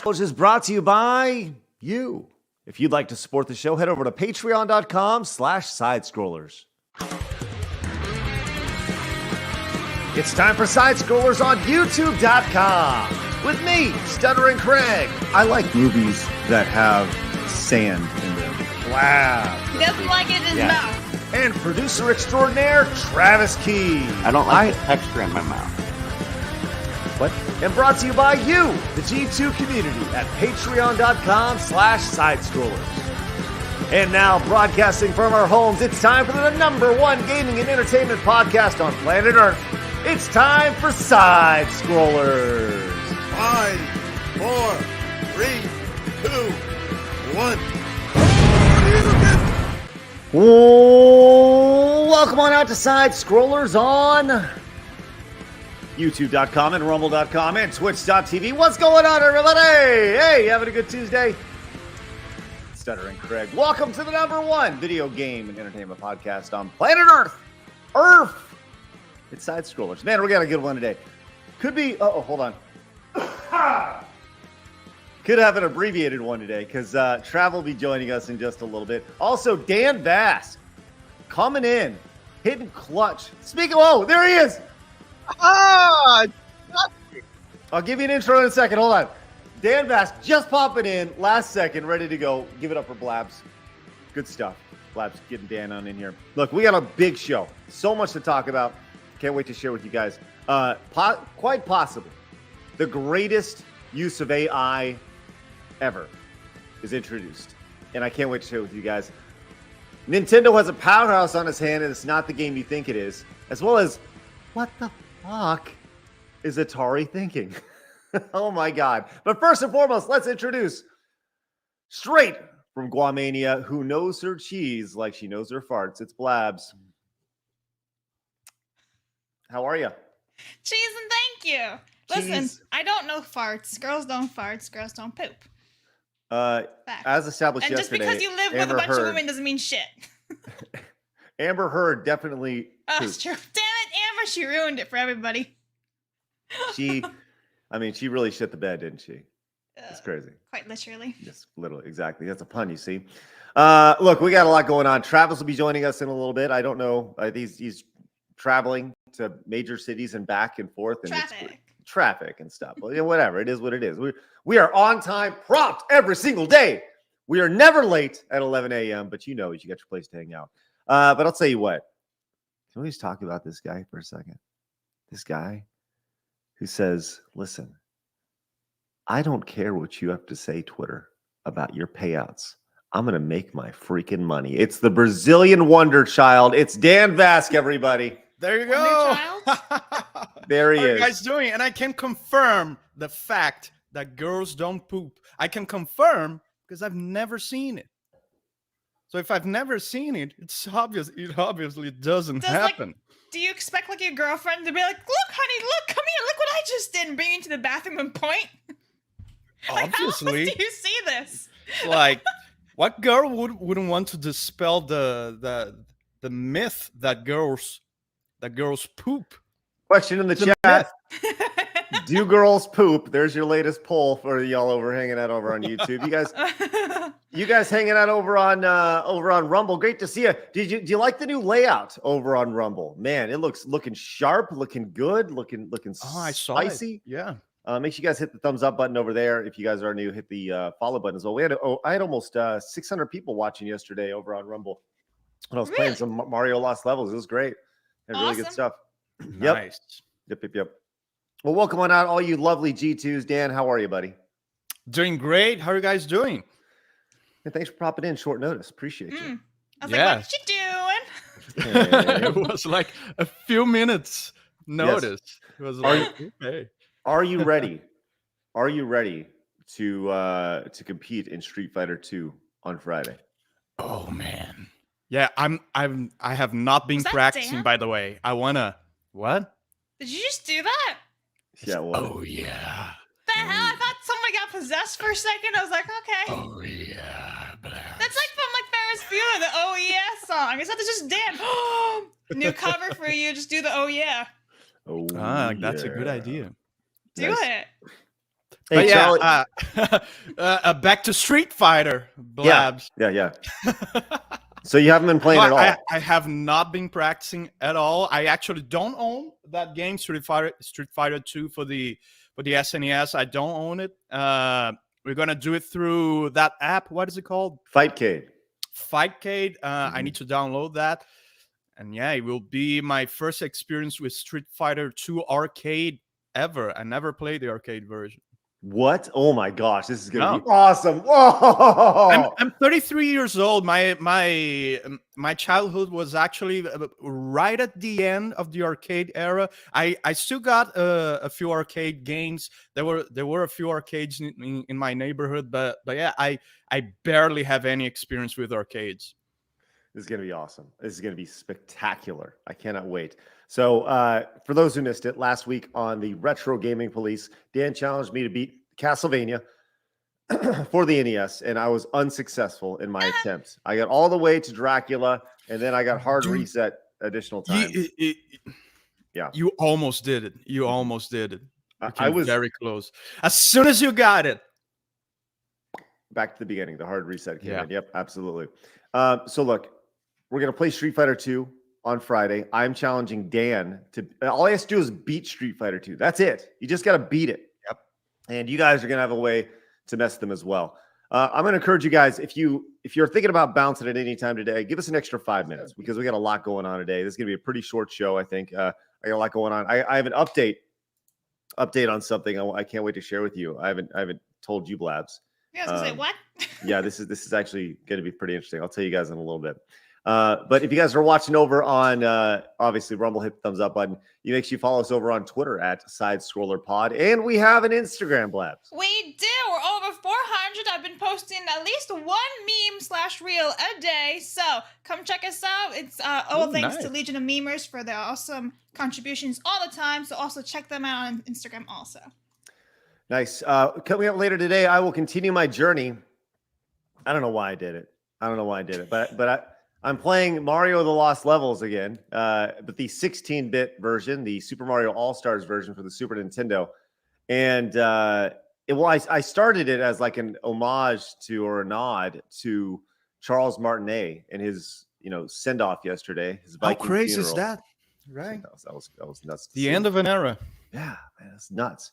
Which is brought to you by you. If you'd like to support the show, head over to patreon.com/sidescrollers. It's time for SideScrollers on YouTube.com with me, Stuttering Craig. I like movies that have sand in them. Wow. He doesn't like it in his mouth. And producer extraordinaire, Travis Key. I don't like the texture in my mouth. What? And brought to you by you, the G2 community at patreon.com/sidescrollers. And now, broadcasting from our homes, it's time for the #1 gaming and entertainment podcast on planet Earth. It's time for SideScrollers. 5, 4, 3, 2, 1. Welcome on out to SideScrollers on YouTube.com and Rumble.com and Twitch.tv. What's going on, everybody? Hey, you having a good Tuesday? Stuttering Craig. Welcome to the #1 video game and entertainment podcast on planet Earth. It's SideScrollers. Man, we got a good one today. Could be, hold on. Could have an abbreviated one today because Trav will be joining us in just a little bit. Also, Dan Vasc coming in, hitting clutch. Speaking of, there he is. I'll give you an intro in a second. Hold on. Dan Vasc just popping in last second, ready to go. Give it up for Blabs. Good stuff. Blabs getting Dan on in here. Look, we got a big show. So much to talk about. Can't wait to share with you guys. Quite possibly the greatest use of AI ever is introduced. And I can't wait to share with you guys. Nintendo has a powerhouse on its hand, and it's not the game you think it is. As well as, what the fuck is Atari thinking? Oh my God. But first and foremost, let's introduce straight from Guamania, who knows her cheese like she knows her farts. It's Blabs. How are you? Cheese and thank you. Listen, I don't know farts. Girls don't farts. Girls don't poop. As established and yesterday, just because you live with a bunch of women doesn't mean shit. Amber Heard definitely Oh, it's true. Damn it, Amber, she ruined it for everybody. She really shit the bed, didn't she? It's crazy. Quite literally. Yes, literally, exactly. That's a pun, you see. Look, we got a lot going on. Travis will be joining us in a little bit. I don't know. He's traveling to major cities and back and forth. And traffic and stuff. Well, whatever. It is what it is. We are on time, prompt every single day. We are never late at 11 a.m., but you got your place to hang out. But I'll tell you what. Can we just talk about this guy for a second? This guy who says, listen, I don't care what you have to say, Twitter, about your payouts. I'm going to make my freaking money. It's the Brazilian wonder child. It's Dan Vasc, everybody. There you go. There he is. How are you guys doing? And I can confirm the fact that girls don't poop. I can confirm because I've never seen it. So if I've never seen it, it's obvious. It obviously doesn't happen. Do you expect your girlfriend to be like, look, honey, look, come here, look what I just did, and bring you to the bathroom and point? Obviously. How else do you see this? Like, what girl wouldn't want to dispel the myth that girls poop? Question in the chat. Do girls poop? There's your latest poll for y'all hanging out over on YouTube. You guys hanging out over on Rumble. Great to see you. Do you like the new layout over on Rumble? Man, it looking sharp, looking good, looking I saw spicy. It. Yeah. Make sure you guys hit the thumbs up button over there. If you guys are new, hit the follow button as well. I had almost 600 people watching yesterday over on Rumble when I was playing some Mario Lost Levels. It was great. Had really good stuff. Nice. Yep. Well, welcome on out, all you lovely G2s. Dan, how are you, buddy? Doing great. How are you guys doing? And thanks for popping in short notice. Appreciate you. I was like, what you doing? It was like a few minutes notice. Yes. It was like, okay. Are you ready? Are you ready to compete in Street Fighter 2 on Friday? Oh man. Yeah, I have not been practicing, by the way. I wanna what? Did you just do that? Yeah, what? Oh yeah. The hell? I thought somebody got possessed for a second. I was like, okay. Oh yeah. That's like from Ferris Bueller, the Oh Yeah song. Is that just Dan? New cover for you. Just do the Oh Yeah. Oh, that's a good idea. Do it. Hey, But Charlie. back to Street Fighter, Blabs. Yeah. So you haven't been playing at all? I have not been practicing at all. I actually don't own that game, Street Fighter 2 for the SNES. I don't own it. We're gonna do it through that app. What is it called? Fightcade. I need to download that. And yeah, it will be my first experience with Street Fighter 2 arcade ever. I never played the arcade version. What? Oh my gosh, this is gonna be awesome! Whoa! I'm 33 years old. My childhood was actually right at the end of the arcade era. I still got a few arcade games. There were a few arcades in my neighborhood, but yeah, I barely have any experience with arcades. This is gonna be awesome. This is gonna be spectacular. I cannot wait. So for those who missed it, last week on the Retro Gaming Police, Dan challenged me to beat Castlevania for the NES, and I was unsuccessful in my attempt. I got all the way to Dracula, and then I got hard reset additional time. Yeah. You almost did it. You almost did it. I was very close. As soon as you got it. Back to the beginning. The hard reset came in. Yep, absolutely. So look, we're going to play Street Fighter 2 on Friday. I'm challenging Dan to, all he has to do is beat Street Fighter 2. That's it. You just got to beat it. Yep. And you guys are going to have a way to mess them as well. I'm going to encourage you guys, if you're thinking about bouncing at any time today, give us an extra 5 minutes because we got a lot going on today. This is going to be a pretty short show, I think. I got a lot going on. I have an update on something I can't wait to share with you. I haven't told you, Blabs. Yeah, I was gonna say what? Yeah, this is actually going to be pretty interesting. I'll tell you guys in a little bit. But if you guys are watching over on obviously Rumble, hit the thumbs up button. You make sure you follow us over on Twitter at SideScrollerPod, and we have an Instagram, Blabs. We do. We're over 400. I've been posting at least one meme/reel a day. So come check us out. It's all thanks to Legion of Memers for their awesome contributions all the time. So also check them out on Instagram also. Nice. Coming up later today, I will continue my journey. I don't know why I did it. But I'm playing Mario the Lost Levels again, but the 16-bit version, the Super Mario All-Stars version for the Super Nintendo. And I started it as like an homage to or a nod to Charles Martinet and his send-off yesterday. His Viking How crazy funeral. is that? Right. That was nuts. The end of an era. Yeah, man, that's nuts.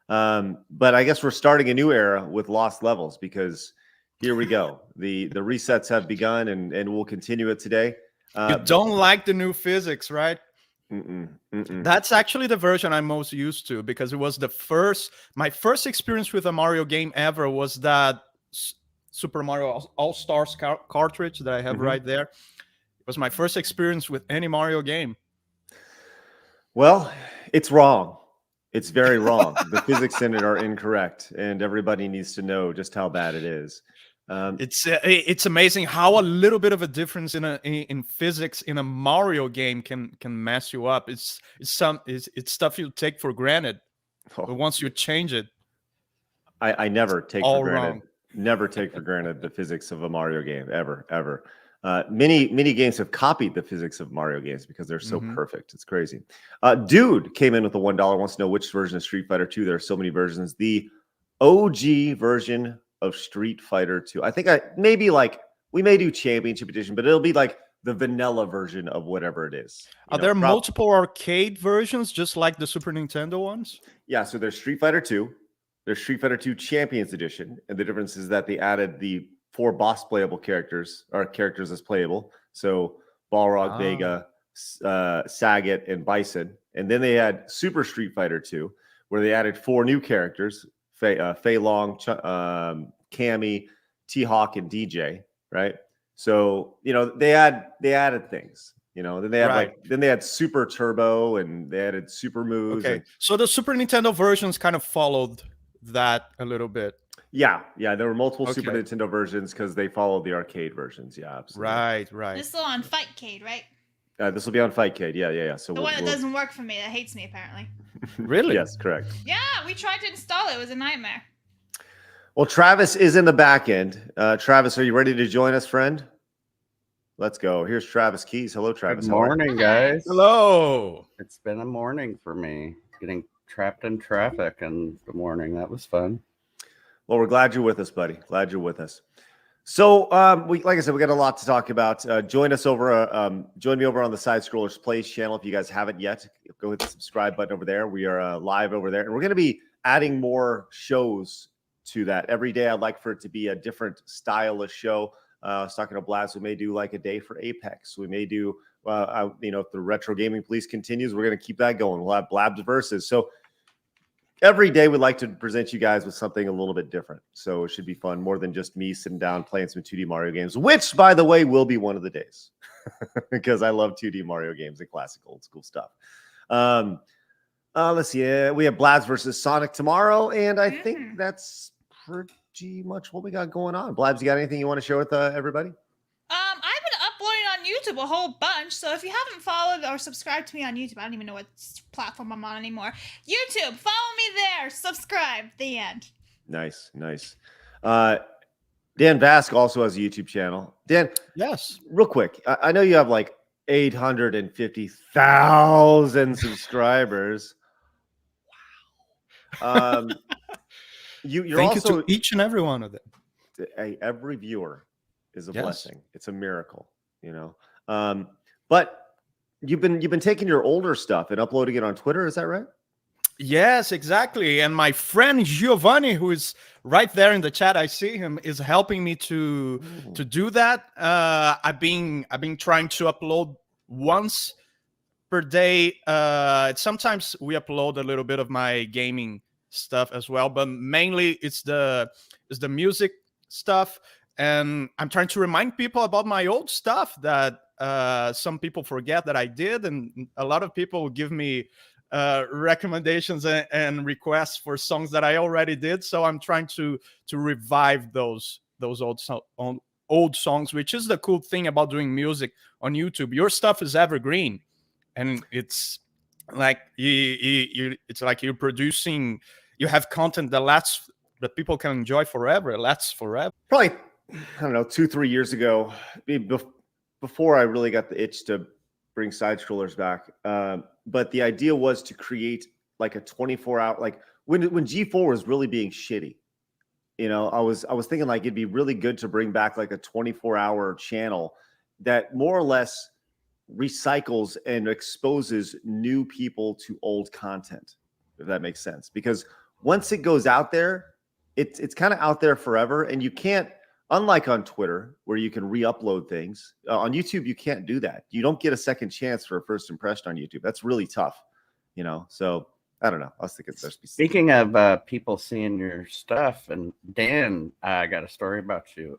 But I guess we're starting a new era with Lost Levels because here we go. The resets have begun, and we'll continue it today. You don't like the new physics, right? That's actually the version I'm most used to because it was my first experience with a Mario game ever was that Super Mario All-Stars cartridge that I have right there. It was my first experience with any Mario game. Well, it's wrong. It's very wrong. The physics in it are incorrect, and everybody needs to know just how bad it is. It's amazing how a little bit of a difference in physics in a Mario game can mess you up. It's stuff you take for granted, but once you change it, I never take for granted. Wrong. Never take for granted the physics of a Mario game ever. Many games have copied the physics of Mario games because they're so perfect. It's crazy. Dude came in with a $1. Wants to know which version of Street Fighter 2. There are so many versions. The OG version of Street Fighter 2. I think we may do Championship Edition, but it'll be like the vanilla version of whatever it is. Are there multiple arcade versions just like the Super Nintendo ones? Yeah, so there's Street Fighter 2. There's Street Fighter 2 Champions Edition, and the difference is that they added the 4 boss playable characters as playable. So Balrog, Vega, Sagat, and Bison. And then they had Super Street Fighter 2, where they added 4 new characters: Fei Long, Cammy, T-Hawk, and DJ. Right. So they added things. Then they had Super Turbo, and they added super moves. Okay. So the Super Nintendo versions kind of followed that a little bit. Yeah, there were multiple Super Nintendo versions because they followed the arcade versions. Yeah, absolutely. Right. This is still on Fightcade, right? This will be on Fightcade. Yeah. So the one that doesn't work for me, that hates me apparently. Really? Yes, correct. Yeah, we tried to install it. It was a nightmare. Well, Travis is in the back end. Travis, are you ready to join us, friend? Let's go. Here's Travis Keys. Hello, Travis. Good morning, guys. Hello. It's been a morning for me. Getting trapped in traffic in the morning. That was fun. Well, we're glad you're with us, buddy. Glad you're with us. So, like I said, we got a lot to talk about. Join me over on the SideScrollers Plays channel. If you guys haven't yet, go hit the subscribe button over there. We are live over there, and we're going to be adding more shows to that every day. I'd like for it to be a different style of show. I was talking to Blaz. We may do like a day for Apex. We may do, if the Retro Gaming Police continues, we're going to keep that going. We'll have Blabs versus. So every day we'd like to present you guys with something a little bit different. So it should be fun, more than just me sitting down playing some 2D Mario games, which, by the way, will be one of the days because I love 2D Mario games and classic old school stuff. Let's see. We have Blabs versus Sonic tomorrow, and I think that's pretty much what we got going on. Blabs, you got anything you want to share with everybody? I've been uploading on YouTube a whole bunch, so if you haven't followed or subscribed to me on YouTube, I don't even know what platform I'm on anymore. YouTube, follow me there, subscribe, the end. Nice. Dan Vasc also has a YouTube channel. Dan, yes, real quick, I know you have like 850,000 subscribers. Wow. You're Thank also you to each and every one of them. Every viewer is a blessing. It's a miracle, but you've been taking your older stuff and uploading it on Twitter. Is that right? Yes, exactly. And my friend Giovanni, who is right there in the chat, I see him, is helping me to do that. I've been trying to upload once per day. Sometimes we upload a little bit of my gaming stuff as well, but mainly it's the music stuff. And I'm trying to remind people about my old stuff that some people forget that I did, and a lot of people give me recommendations and requests for songs that I already did. So I'm trying to revive those old songs, which is the cool thing about doing music on YouTube. Your stuff is evergreen, and it's like it's like you're producing. You have content that people can enjoy forever. It lasts forever. Probably, I don't know, 2-3 years ago, before I really got the itch to bring SideScrollers back. But the idea was to create like a 24-hour, like when G4 was really being shitty. I was thinking like it'd be really good to bring back like a 24-hour channel that more or less recycles and exposes new people to old content, if that makes sense. Because once it goes out there, it's kind of out there forever, and you can't, unlike on Twitter where you can re-upload things, on YouTube you can't do that. You don't get a second chance for a first impression on YouTube. That's really tough, So I don't know. I was thinking. Speaking of people seeing your stuff, and Dan, I got a story about you.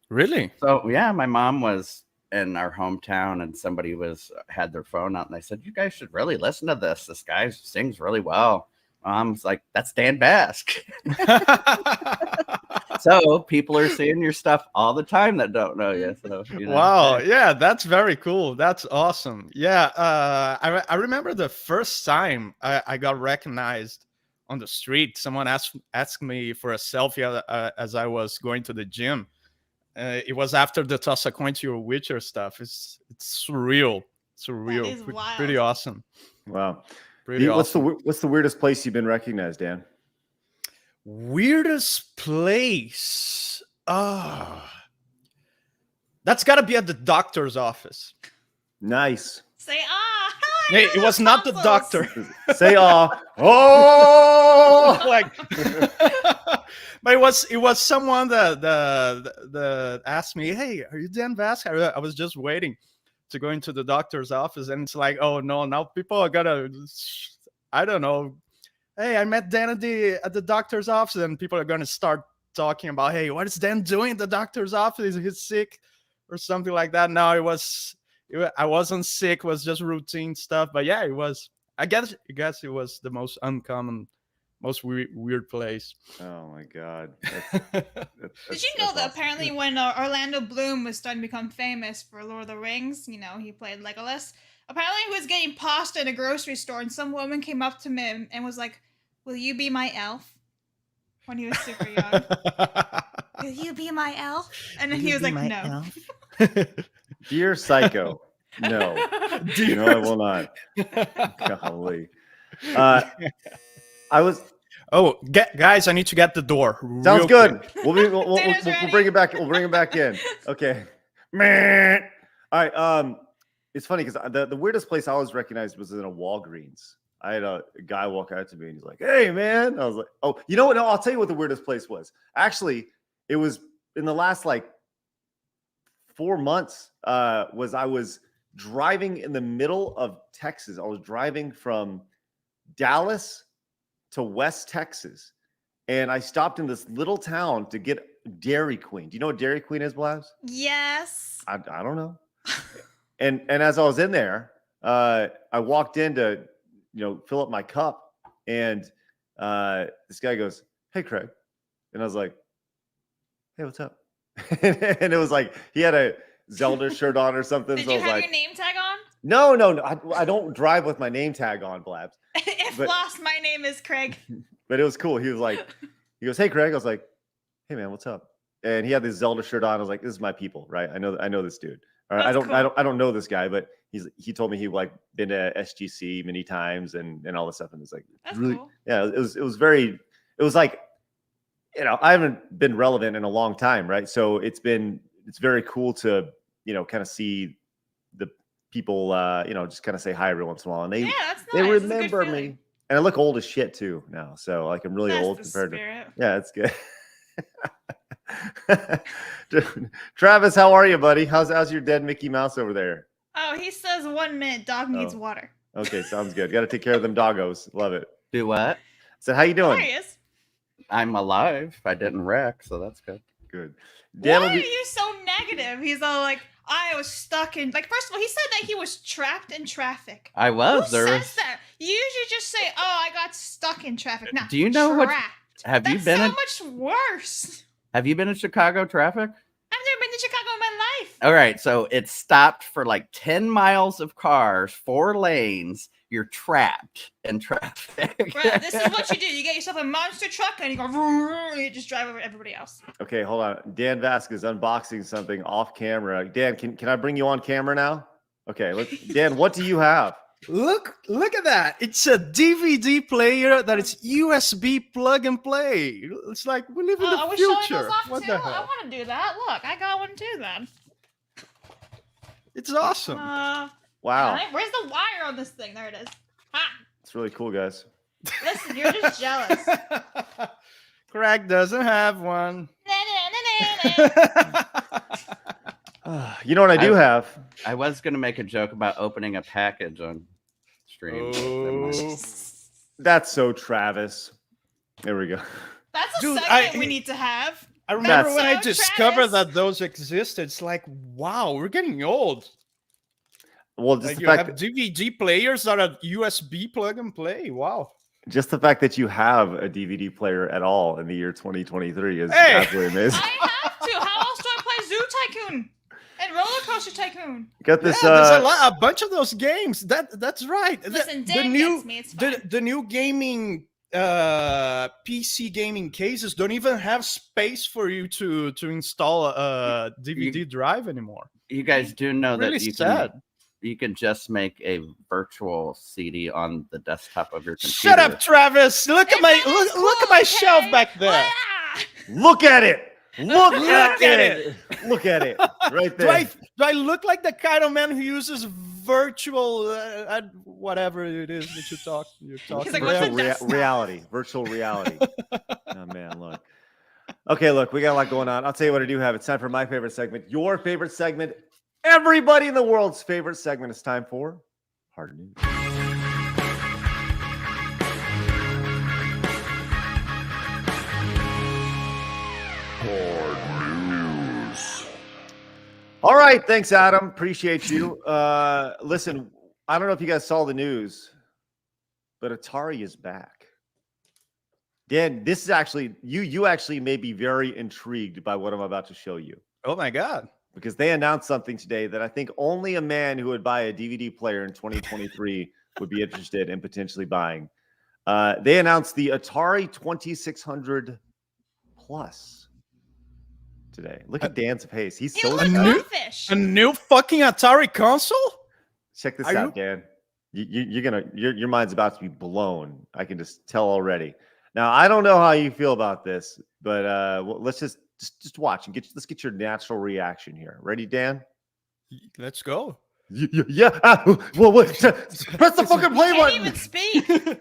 Really? So yeah, my mom was in our hometown, and somebody had their phone out, and they said, "You guys should really listen to this. This guy sings really well." Mom's like, "That's Dan Vasc." So people are seeing your stuff all the time that don't know you. So wow, yeah, that's very cool. That's awesome. Yeah, I remember the first time I got recognized on the street. Someone asked me for a selfie as I was going to the gym. It was after the Toss a Coin to Your Witcher stuff. It's surreal. That is wild. Pretty awesome. Wow. Pretty awesome. What's the weirdest place you've been recognized, Dan? Weirdest place? That's got to be at the doctor's office. Nice. Say Hey, it was not the doctor. Say oh. Like, but it was someone that asked me, "Hey, are you Dan Vasc?" I was just waiting to go into the doctor's office, and it's like, oh no, now people are gonna, I don't know. Hey, I met Dan at the doctor's office, and people are gonna start talking about, hey, what is Dan doing at the doctor's office? He's sick or something like that. No, I wasn't sick. It was just routine stuff. But yeah, it was. I guess it was the most uncommon, most weird place. Oh my God. Did you know that apparently when Orlando Bloom was starting to become famous for Lord of the Rings, he played Legolas. Apparently he was getting pasta in a grocery store, and some woman came up to him and was like, "Will you be my elf?" When he was super young. "Will you be my elf?" And then he was like, "No." Dear Psycho, no. No, I will not. Golly. I was. Oh, guys, I need to get the door. Sounds good. Quick. We'll bring it back. We'll bring it back in. Okay. All right. It's funny because the weirdest place I always recognized was in a Walgreens. I had a guy walk out to me and he's like, "Hey, man." I was like, "Oh, you know what? No, I'll tell you what the weirdest place was. Actually, it was in the last like 4 months. I was driving in the middle of Texas. I was driving from Dallas to West Texas, and I stopped in this little town to get Dairy Queen. Do you know what Dairy Queen is, Blaz? Yes. I don't know. and as I was in there, I walked in to fill up my cup, and this guy goes, "Hey, Craig," and I was like, "Hey, what's up?" And it was like he had a Zelda shirt on or something. Did so you I was have like, your name tag on? No. I don't drive with my name tag on, Blabs. If lost, my name is Craig. But it was cool. He goes, "Hey, Craig." I was like, "Hey, man, what's up?" And he had this Zelda shirt on. I was like, "This is my people, right? I know this dude. All right, I don't know this guy, but he told me he like been to SGC many times and all this stuff." And it's like, that's really cool. Yeah. It was like, I haven't been relevant in a long time, right? So it's very cool to kind of see the people just kind of say hi every once in a while, and that's nice. they remember me. And I look old as shit too now, so like I'm really old compared to. Yeah, it's good. Travis, how are you, buddy? How's your dead Mickey Mouse over there? Oh, he says 1 minute. Dog needs water. Okay, sounds good. Got to take care of them doggos. Love it. Do what? So how you doing? There he is. I'm alive. I didn't wreck, so that's good. Good. Why are you so negative? He's all like, I was stuck in, like, first of all, he said that he was trapped in traffic. I was. Who says that? You usually just say, oh, I got stuck in traffic. Now, do you know trapped. Have That's you been so much worse. Have you been in Chicago traffic? I've never been to Chicago in my life. All right, so it stopped for like 10 miles of cars, 4 lanes. You're trapped in traffic. Right, this is what you do. You get yourself a monster truck and you go, and you just drive over everybody else. Okay, hold on. Dan Vasc is unboxing something off camera. Dan, can I bring you on camera now? Okay, Dan, what do you have? Look at that. It's a DVD player that is USB plug and play. It's like we live in the are we future. Showing those off what too? the hell? I want to do that. Look, I got one too then. It's awesome. Wow. Where's the wire on this thing? There it is. Ha! It's really cool, guys. Listen, you're just jealous. Craig doesn't have one. You know what I do have? I was going to make a joke about opening a package on stream. Oh. That's so Travis. There we go. That's a segment we need to have. I remember That's when I so discovered Travis. that those existed. It's like, wow, we're getting old. Well, just Like the you fact have DVD players that are USB plug and play. Wow. just the fact that you have a DVD player at all in the year 2023 is absolutely amazing. I have to. How else do I play Zoo Tycoon and Roller Coaster Tycoon? Got this. There's a bunch of those games. That's right. Listen, Dan gets me. It's fine. The new gaming PC gaming cases don't even have space for you to install a DVD drive anymore. You guys do know Really that you can just make a virtual CD on the desktop of your computer. Shut up, Travis! Look at my shelf back there. Look at it. Look at it. Look at it. Right there. Do I look like the kind of man who uses virtual whatever it is that you're talking like, about? Virtual reality. Oh man, look. Okay, look, we got a lot going on. I'll tell you what I do have. It's time for my favorite segment, your favorite segment, everybody in the world's favorite segment. It's time for Hard News. All right, thanks, Adam. Appreciate you. Listen, I don't know if you guys saw the news, but Atari is back. Dan, this is actually you actually may be very intrigued by what I'm about to show you. Oh my God. Because they announced something today that I think only a man who would buy a DVD player in 2023 would be interested in potentially buying. They announced the Atari 2600 Plus today. Look at Dan's face. He's so excited. A new fucking Atari console? Check this out, Dan. Your mind's about to be blown. I can just tell already. Now, I don't know how you feel about this, but let's just watch and let's get your natural reaction here. Ready, Dan? Let's go. Yeah. Well, press the fucking play button. Can't even speak.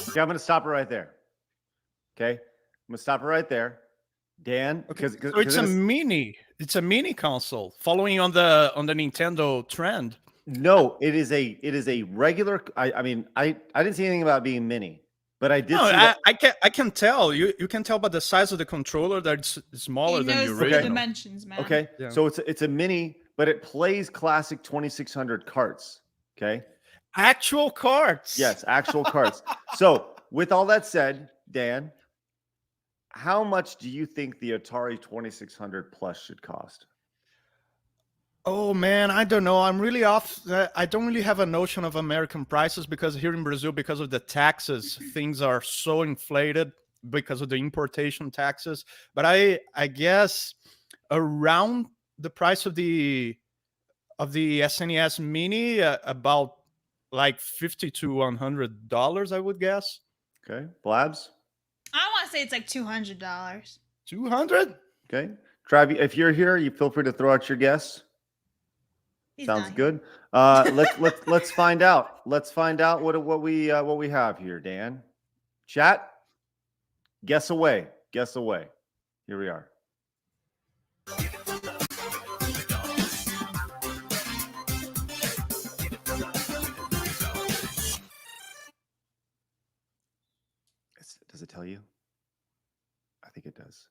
Okay, I'm going to stop it right there. Okay, I'm going to stop it right there. Dan, because so it's a mini. It's a mini console following on the Nintendo trend. No, it is a regular. I mean, I didn't see anything about being mini, but I did. No, see that. I can tell. You can tell by the size of the controller that it's smaller than the original. The dimensions, man. Okay, yeah. So it's a mini, but it plays classic 2600 carts. Okay, actual carts. Yes, actual carts. So with all that said, Dan, how much do you think the Atari 2600 Plus should cost? Oh man, I don't know. I'm really off. I don't really have a notion of American prices because here in Brazil, because of the taxes, things are so inflated because of the importation taxes. But I guess around the price of the SNES Mini, about like $50 to $100, I would guess. Okay, Blabs. I want to say it's like $200. 200? Okay, Travi, if you're here, you feel free to throw out your guess. Sounds good. Let's find out. Let's find out what we have here, Dan. Chat. Guess away. Guess away. Here we are. Does it tell you? I think it does.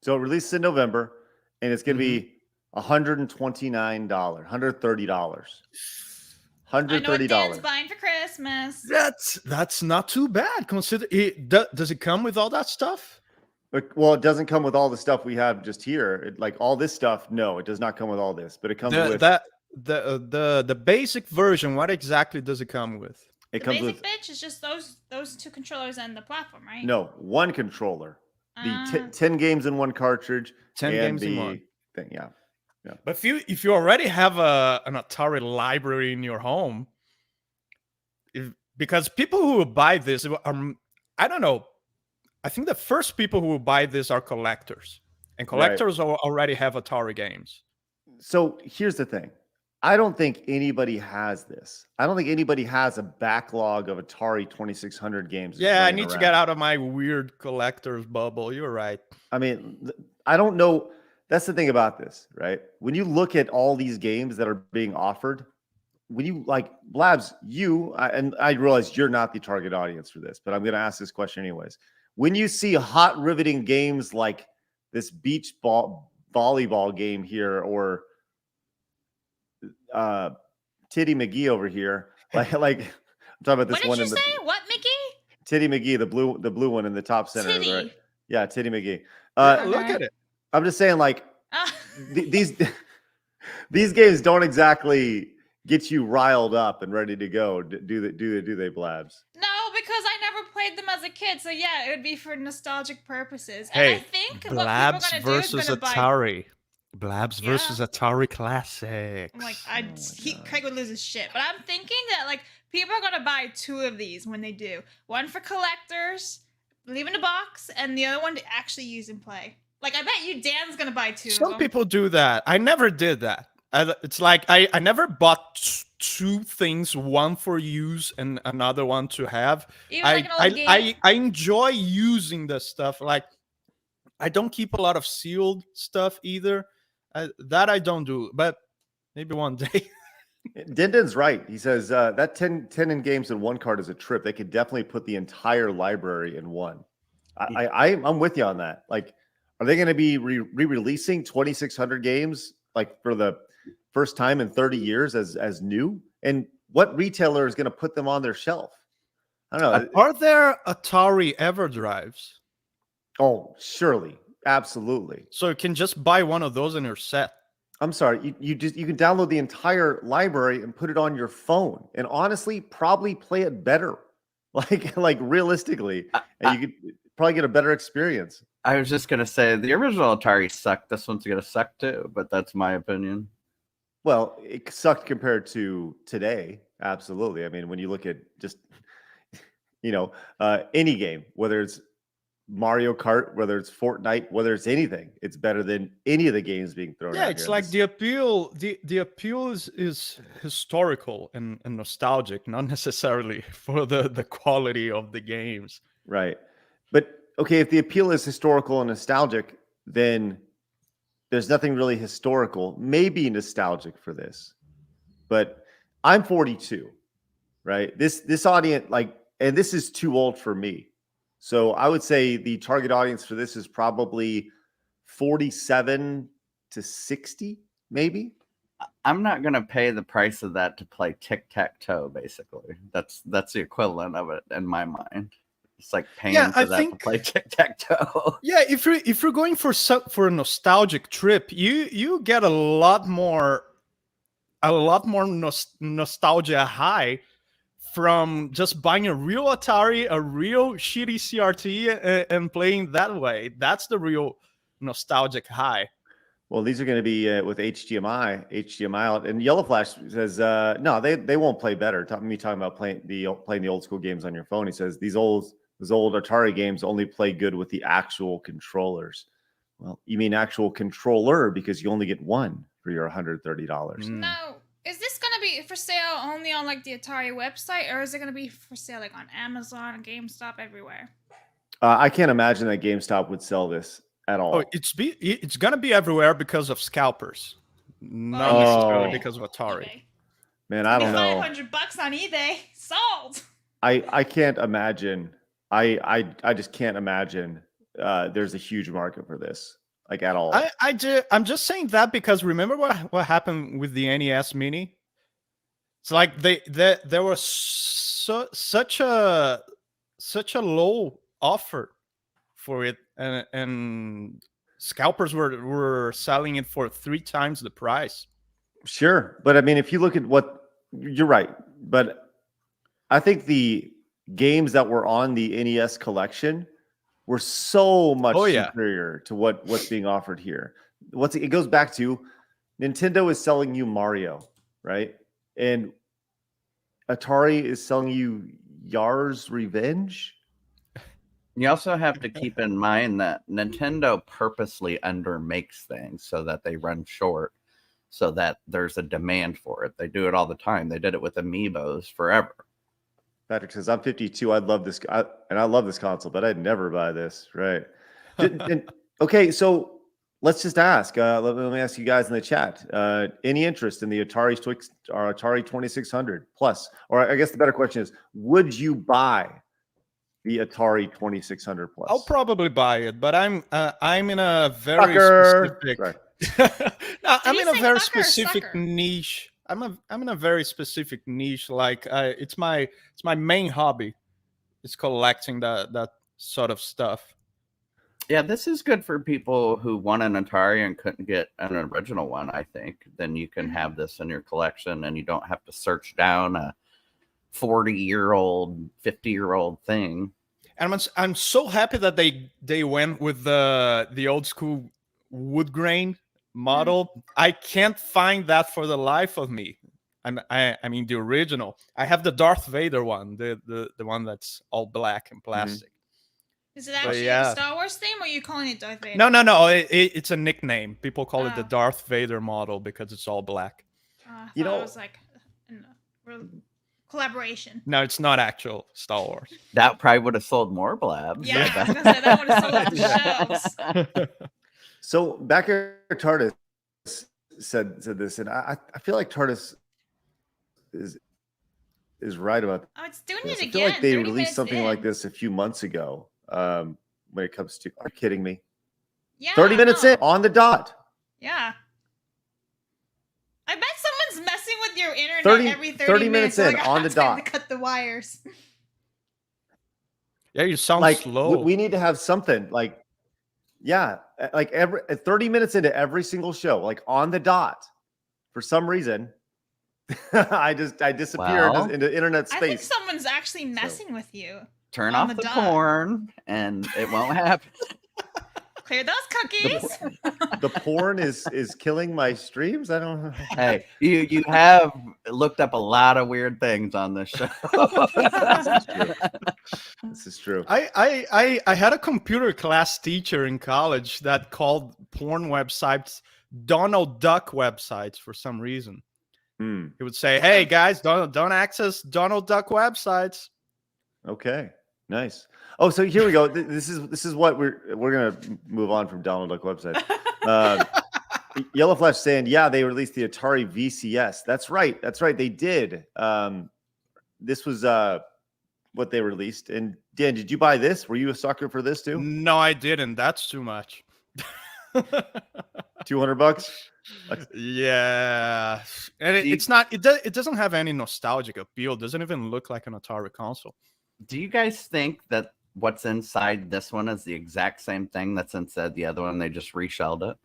So it released in November, and it's going to be $129, $130. $130. I know what Dan's buying for Christmas. That's not too bad. Consider it. Does it come with all that stuff? Well, it doesn't come with all the stuff we have just here. Like all this stuff, no, it does not come with all this. But it comes with the basic version. What exactly does it come with? It comes with bitch is just those two controllers and the platform, right? No, one controller. The 10 games in one cartridge. 10 games in one thing. Yeah. But if you already have an Atari library in your home, because people who will buy this are, I don't know. I think the first people who will buy this are collectors, and collectors already have Atari games. So here's the thing. I don't think anybody has this. I don't think anybody has a backlog of Atari 2600 games. Yeah, I need to get out of my weird collector's bubble. You're right. I mean, I don't know. That's the thing about this, right? When you look at all these games that are being offered, when you like Blabs, and I realize you're not the target audience for this, but I'm going to ask this question anyways. When you see hot riveting games like this beach volleyball game here, or Titty McGee over here, like I'm talking about this one. What did you say? What McGee? Titty McGee, the blue one in the top center. Titty. Right? Yeah, Titty McGee. Look at it. I'm just saying, like these games don't exactly get you riled up and ready to go. Do they, Blabs? No, because I never played them as a kid. So yeah, it would be for nostalgic purposes. Hey, and I think Blabs versus Atari. Blabs versus Atari Classic. I'm like, Craig would lose his shit. But I'm thinking that like people are gonna buy 2 of these when they do. One for collectors, leave in a box, and the other one to actually use and play. Like I bet you Dan's gonna buy 2 of them. Some people do that. I never did that. It's like I never bought two things, one for use and another one to have. Even like an old game. I enjoy using the stuff. Like I don't keep a lot of sealed stuff either. That I don't do, but maybe one day. Dindin's right. He says that 10 in games in one card is a trip. They could definitely put the entire library in one. I'm with you on that. Like, are they going to be re-releasing 2,600 games like for the first time in 30 years as new? And what retailer is going to put them on their shelf? I don't know. Are there Atari EverDrives? Oh, surely, absolutely. So you can just buy one of those in your set. I'm sorry, you can download the entire library and put it on your phone, and honestly, probably play it better. Like realistically, and you could probably get a better experience. I was just gonna say the original Atari sucked. This one's gonna suck too, but that's my opinion. Well, it sucked compared to today. Absolutely. I mean, when you look at just any game, whether it's Mario Kart, whether it's Fortnite, whether it's anything, it's better than any of the games being thrown out. Yeah, it's like the appeal. The appeal is historical and nostalgic, not necessarily for the quality of the games. Right. But okay, if the appeal is historical and nostalgic, then there's nothing really historical, maybe nostalgic for this. But I'm 42, right? This audience, and this is too old for me. So I would say the target audience for this is probably 47 to 60, maybe. I'm not going to pay the price of that to play tic-tac-toe, basically. That's the equivalent of it in my mind. It's like paying to play tic-tac-toe. Yeah, if you're going for a nostalgic trip, you get a lot more nostalgia high from just buying a real Atari, a real shitty CRT, and playing that way. That's the real nostalgic high. Well, these are going to be with HDMI out. And Yellow Flash says, no, they won't play better. Talking about playing the old school games on your phone. He says those old Atari games only play good with the actual controllers. Well, you mean actual controller because you only get one for your $130. No. Is this going to be for sale only on like the Atari website, or is it going to be for sale like on Amazon, GameStop, everywhere? I can't imagine that GameStop would sell this at all. Oh, it's going to be everywhere because of scalpers, not necessarily because of Atari. eBay. Man, I don't know. $500 on eBay, sold. I can't imagine. I just can't imagine. There's a huge market for this. Like at all. I'm just saying that because remember what happened with the NES Mini? It's like there was such a low offer for it, and scalpers were selling it for 3 times the price. Sure, but I mean, if you look at you're right, but I think the games that were on the NES collection were so much superior to what's being offered here. It goes back to Nintendo is selling you Mario, right? And Atari is selling you Yar's Revenge. You also have to keep in mind that Nintendo purposely undermakes things so that they run short, so that there's a demand for it. They do it all the time. They did it with Amiibos forever. Patrick says, I'm 52. I love this. And I love this console, but I'd never buy this. Right. Okay. So let's just ask, let me ask you guys in the chat, any interest in the Atari 2600 plus, or I guess the better question is, would you buy the Atari 2600 plus? I'll probably buy it, but I'm in a very specific, I'm in a very specific niche. I'm in a very specific niche. Like it's my main hobby. It's collecting that sort of stuff. Yeah, this is good for people who want an Atari and couldn't get an original one. I think then you can have this in your collection, and you don't have to search down a 40-year-old, 50-year-old thing. And I'm so happy that they went with the old school wood grain model. I can't find that for the life of me. I mean the original. I have the Darth Vader one, the one that's all black and plastic. Is it actually a Star Wars theme, or are you calling it Darth Vader? No. It's a nickname. People call it the Darth Vader model because it's all black. I thought it was like a collaboration. No, it's not actual Star Wars. That probably would have sold more blabs. Yeah, I was gonna say that would have sold out the shelves. So back here, TARDIS said this, and I feel like TARDIS is right about that. Oh, it's doing it again. I feel like they released something like this a few months ago. When it comes to, are you kidding me? Yeah. 30 minutes in on the dot. Yeah. I bet someone's messing with your internet every 30 minutes in like, on the dot. To cut the wires. Yeah, you sound like slow. We need to have something like, yeah, like every 30 minutes into every single show, like on the dot. For some reason, I disappeared into internet space. I think someone's actually messing with you. Turn off the porn, and it won't happen. Clear those cookies. The porn is killing my streams. I don't know. Hey, you have looked up a lot of weird things on this show. This is true. I had a computer class teacher in college that called porn websites Donald Duck websites for some reason. He would say, "Hey guys, don't access Donald Duck websites." Okay, nice. Oh, so here we go. This is what we're gonna move on from Donald Duck website. Yellow Flash saying, yeah, they released the Atari VCS. That's right. They did. This was what they released. And Dan, did you buy this? Were you a sucker for this too? No, I didn't. That's too much. $200. Yeah, and it's not. It doesn't have any nostalgic appeal. It doesn't even look like an Atari console. Do you guys think that what's inside this one is the exact same thing that's inside the other one? They just reshelled it.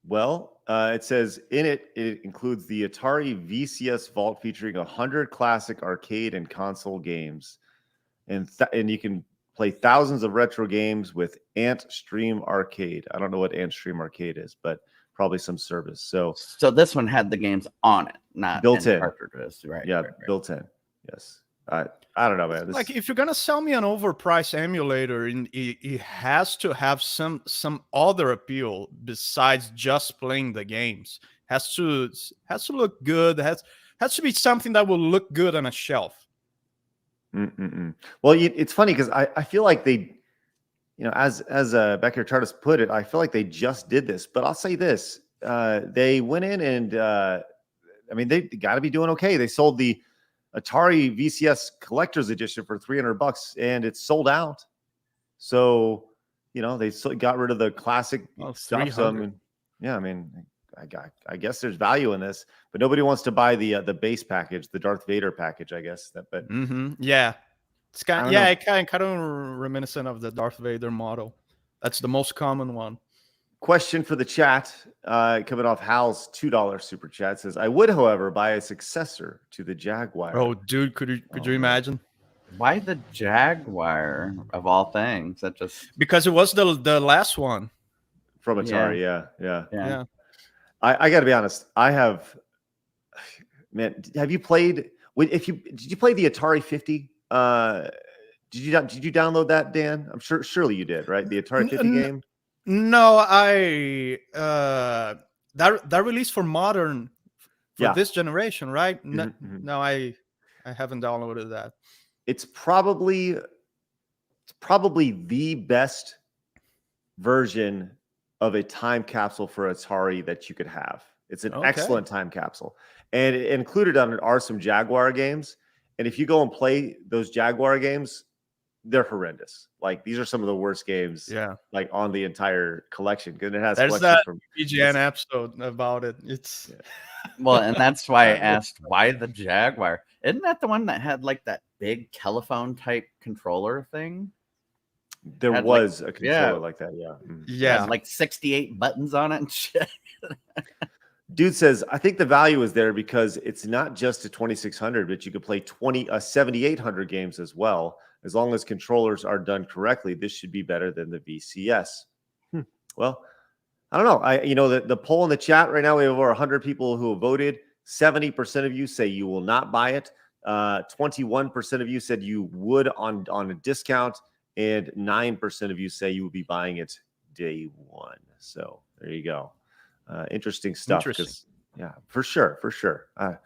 Well, it says in it includes the Atari VCS Vault featuring 100 classic arcade and console games, and you can play thousands of retro games with Ant Stream Arcade. I don't know what Ant Stream Arcade is, but probably some service. So this one had the games on it, not built in cartridges, right? Yeah, right. Built in. Yes. I don't know, man. Like if you're gonna sell me an overpriced emulator, it has to have some other appeal besides just playing the games. Has to look good. Has to be something that will look good on a shelf. Well, it's funny because I feel like they, as Becker Chartis put it, I feel like they just did this. But I'll say this: they went in and I mean they got to be doing okay. They sold the Atari VCS Collector's Edition for $300, and it's sold out. So, they got rid of the classic stuff. So, I I guess there's value in this, but nobody wants to buy the base package, the Darth Vader package, I guess. Yeah, it's kind of reminiscent of the Darth Vader model. That's the most common one. Question for the chat, coming off Hal's $2 super chat, says, I would, however, buy a successor to the Jaguar. Oh, dude, could you imagine? Why the Jaguar of all things? That just because it was the last one from Atari. Yeah. I got to be honest. I have, man. Have you played? Did you play the Atari 50? Did you download that, Dan? I'm sure. Surely you did, right? The Atari 50 game. No, that released for modern for this generation, right? No, I haven't downloaded that. It's probably the best version of a time capsule for Atari that you could have. It's an excellent time capsule, and included on it are some Jaguar games. And if you go and play those Jaguar games, they're horrendous. Like these are some of the worst games, like on the entire collection. Because it has there's that BGN episode about it. It's well, and that's why I asked why the Jaguar. Isn't that the one that had like that big telephone type controller thing? There was a controller like that, It had like 68 buttons on it and shit. Dude says, I think the value is there because it's not just a 2600, but you could play 7800 games as well. As long as controllers are done correctly, this should be better than the VCS. Well, I don't know. The poll in the chat right now, we have over 100 people who have voted. 70% of you say you will not buy it. 21% of you said you would on a discount. and 9% of you say you will be buying it day one. So there you go. Interesting stuff. Interesting. Yeah, for sure. I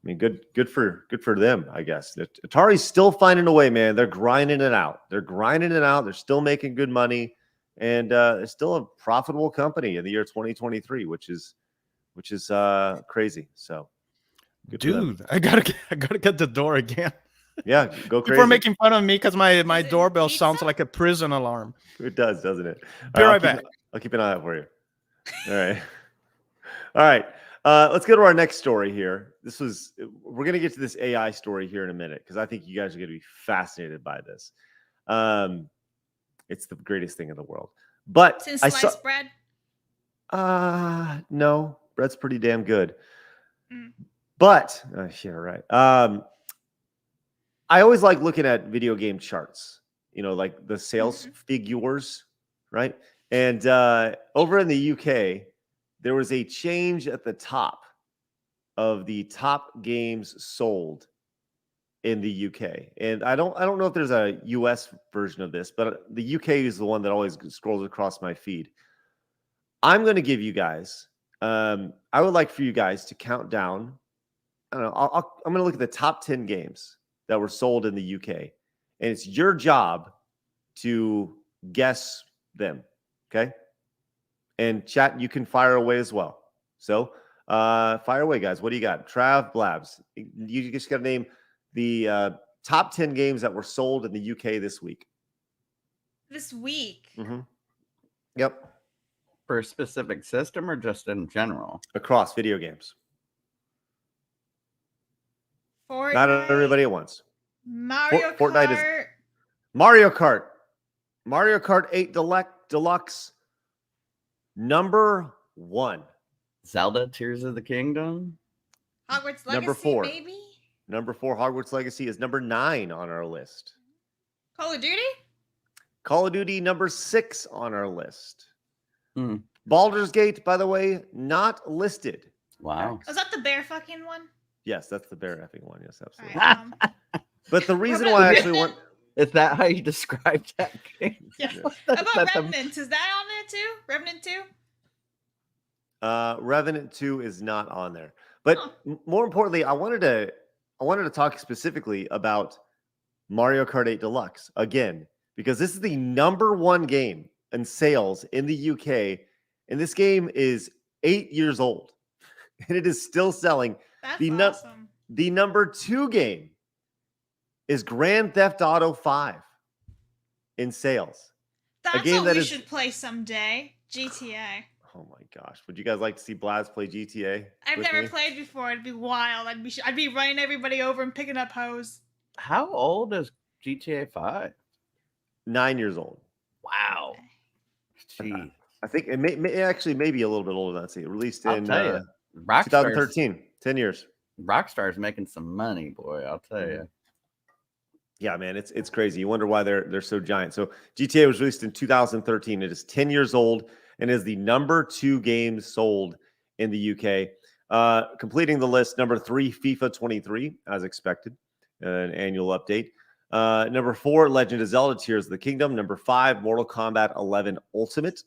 mean, good for them, I guess. Atari's still finding a way, man. They're grinding it out. They're still making good money, and it's still a profitable company in the year 2023, which is crazy. So, dude, I gotta get the door again. Yeah, go crazy. People are making fun of me because my it doorbell pizza? sounds like a prison alarm. It does, doesn't it? Be right back. I'll keep an eye out for you. All right. All right. Let's go to our next story here. We're going to get to this AI story here in a minute because I think you guys are going to be fascinated by this. It's the greatest thing in the world. But Since sliced bread? No, bread's pretty damn good. Mm. But yeah, right. I always like looking at video game charts, like the sales figures, right? And over in the UK, there was a change at the top of the top games sold in the UK. And I don't know if there's a US version of this, but the UK is the one that always scrolls across my feed. I'm going to give you guys, I would like for you guys to count down. I don't know. I'm going to look at the top 10 games that were sold in the UK. And it's your job to guess them. Okay. And chat, you can fire away as well. So fire away, guys. What do you got? Trav, Blabs. You just got to name the top 10 games that were sold in the UK this week. This week? Mm-hmm. Yep. For a specific system or just in general? Across video games. Fortnite, not everybody at once. Mario Fortnite Kart. is Mario Kart. Mario Kart 8 Deluxe number 1. Zelda Tears of the Kingdom. Hogwarts Legacy, Number 4. maybe? Number 4, Hogwarts Legacy is number 9 on our list. Call of Duty? Call of Duty number 6 on our list. Hmm. Baldur's Gate, by the way, not listed. Wow. Was that the bear fucking one? Yes, that's the bear effing one. Yes, absolutely. Right, But the reason why I actually want... Is that how you describe that game? Yeah. That's About Revenant, is that on there too? Revenant 2? Revenant 2 is not on there. But more importantly, I wanted to talk specifically about Mario Kart 8 Deluxe again, because this is the number 1 game in sales in the UK, and this game is 8 years old, and it is still selling. That's awesome. The number 2 game is Grand Theft Auto 5 in sales. That's a game what that we should play someday. GTA. Oh my gosh. Would you guys like to see Blaz play GTA? I've never played before. It'd be wild. I'd be running everybody over and picking up hose. How old is GTA 5? 9 years old. Wow. Jeez. I think it may actually maybe a little bit older than that. It released in 2013. 10 years. Rockstar's making some money, boy. I'll tell you. Yeah, man, it's crazy. You wonder why they're so giant. So GTA was released in 2013. It is 10 years old and is the number 2 game sold in the UK. Completing the list, number 3, FIFA 23, as expected, an annual update. Number 4, Legend of Zelda: Tears of the Kingdom. Number 5, Mortal Kombat 11 Ultimate.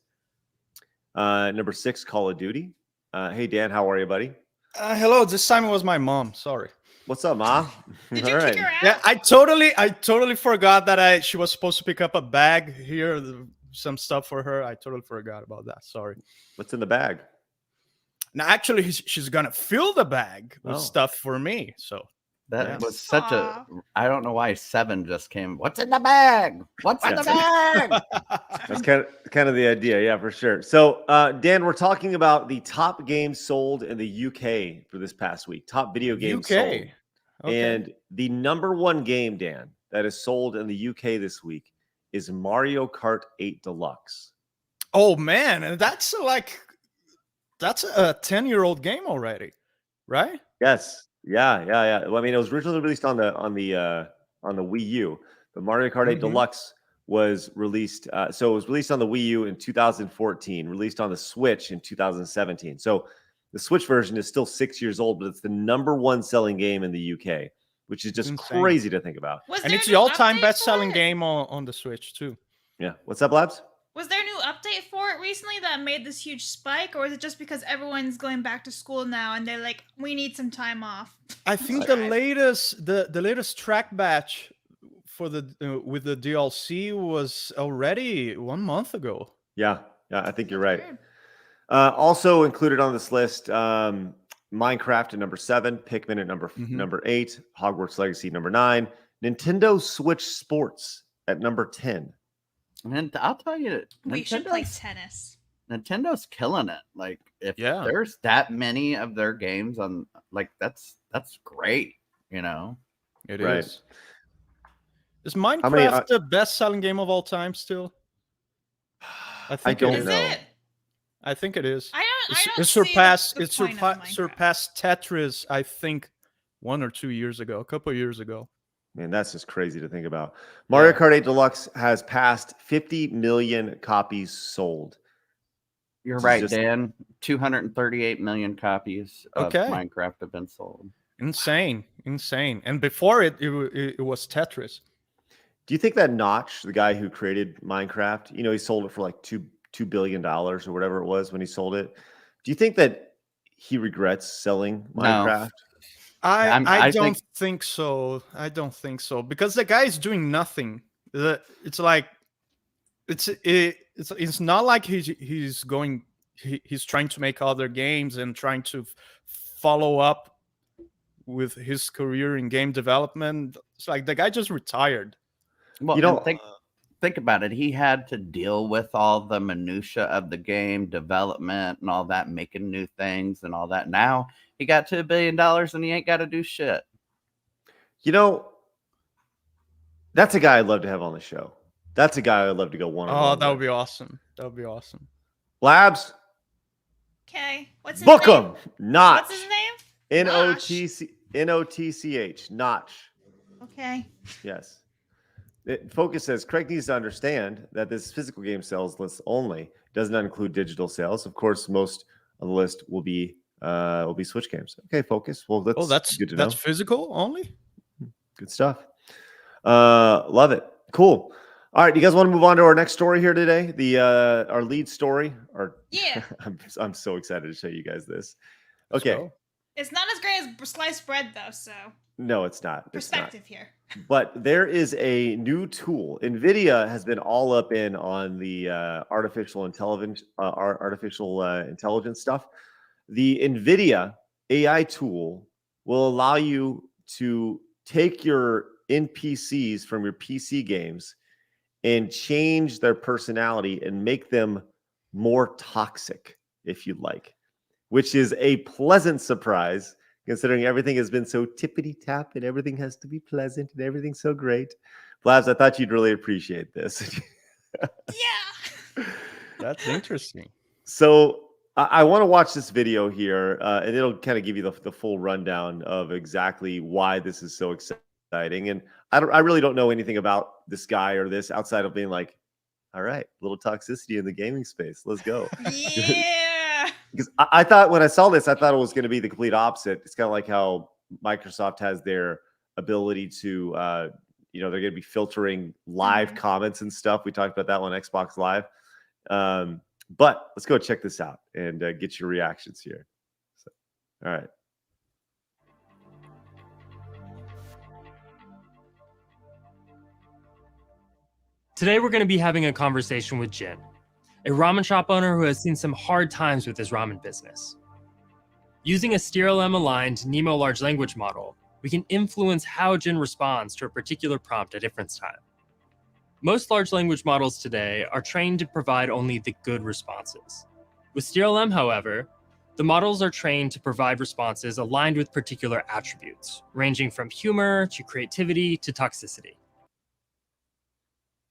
Number 6, Call of Duty. Hey, Dan, how are you, buddy? Hello. This time it was my mom. Sorry. What's up, Ma? Did you kick her out? Yeah, I totally forgot that she was supposed to pick up a bag here, some stuff for her. I totally forgot about that. Sorry. What's in the bag? Now, actually, she's gonna fill the bag with stuff for me. So that was such a. I don't know why 7 just came. What's in the bag? What's in the bag? That's kind of the idea, yeah, for sure. So, Dan, we're talking about the top games sold in the UK for this past week. Top video games sold. Okay. And the number 1 game, Dan, that is sold in the UK this week is Mario Kart 8 Deluxe. Oh man, and that's a 10-year-old game already, right? Yes. Yeah. Well, I mean, it was originally released on the Wii U, but Mario Kart 8 Deluxe was released. So it was released on the Wii U in 2014, released on the Switch in 2017. So the Switch version is still 6 years old, but it's the number 1 selling game in the UK. which is just Insane. crazy to think about. And it's the all-time best-selling game on the Switch too. Yeah. What's up, Labs? Was there a new update for it recently that made this huge spike, or is it just because everyone's going back to school now and they're like, we need some time off? I think the latest track batch for the with the DLC was already 1 month ago. Yeah, I think you're right. Also included on this list, Minecraft at number 7, Pikmin at number 8, Hogwarts Legacy number 9, Nintendo Switch Sports at number 10. And I'll tell you, We should play tennis. Nintendo,'s killing it. Like, if there's that many of their games on, like, that's great. You know, it is. Is Minecraft the best-selling game of all time still? I don't know. I think it is. It surpassed Tetris, I think, 1 or 2 years ago, a couple of years ago. Man, that's just crazy to think about. Mario Kart 8 Deluxe has passed 50 million copies sold. You're right, Dan. 238 million copies of Minecraft have been sold. Insane. And before it was Tetris. Do you think that Notch, the guy who created Minecraft, he sold it for like $2 billion or whatever it was when he sold it. Do you think that he regrets selling Minecraft? No. I don't think so. I don't think so, because the guy is doing nothing. It's like it's not like he's trying to make other games and trying to follow up with his career in game development. It's like the guy just retired. Well, think about it. He had to deal with all the minutia of the game development and all that, making new things and all that. Now he got to $1 billion and he ain't got to do shit. That's a guy I'd love to have on the show. That's a guy I'd love to go one-on-one. Oh, that would be awesome. That would be awesome. Labs. Okay. What's his name? Book him. Notch. What's his name? Notch. Notch. Okay. Yes. Focus says Craig needs to understand that this physical game sales list only does not include digital sales. Of course, most of the list will be Switch games. Okay, Focus. Well, that's good to know. That's physical only. Good stuff. Love it. Cool. All right, you guys want to move on to our next story here today? Our lead story. Yeah. I'm so excited to show you guys this. Okay. It's not as great as sliced bread, though. So. No, it's not. Perspective here. But there is a new tool. NVIDIA has been all up in on the artificial intelligence stuff. The NVIDIA AI tool will allow you to take your NPCs from your PC games and change their personality and make them more toxic, if you'd like, which is a pleasant surprise, considering everything has been so tippity-tap and everything has to be pleasant and everything's so great. Blabs, I thought you'd really appreciate this. Yeah. That's interesting. So I want to watch this video here, and it'll kind of give you the full rundown of exactly why this is so exciting. And I really don't know anything about this guy or this outside of being like, all right, a little toxicity in the gaming space. Let's go. Yeah. Because I thought when I saw this, I thought it was going to be the complete opposite. It's kind of like how Microsoft has their ability to, they're going to be filtering live comments and stuff. We talked about that on Xbox Live. But let's go check this out and get your reactions here. So, all right. Today, we're going to be having a conversation with Jin, a ramen shop owner who has seen some hard times with his ramen business. Using a SteerLM-aligned Nemo large language model, we can influence how Jin responds to a particular prompt at different time. Most large language models today are trained to provide only the good responses. With SteerLM, however, the models are trained to provide responses aligned with particular attributes, ranging from humor to creativity to toxicity.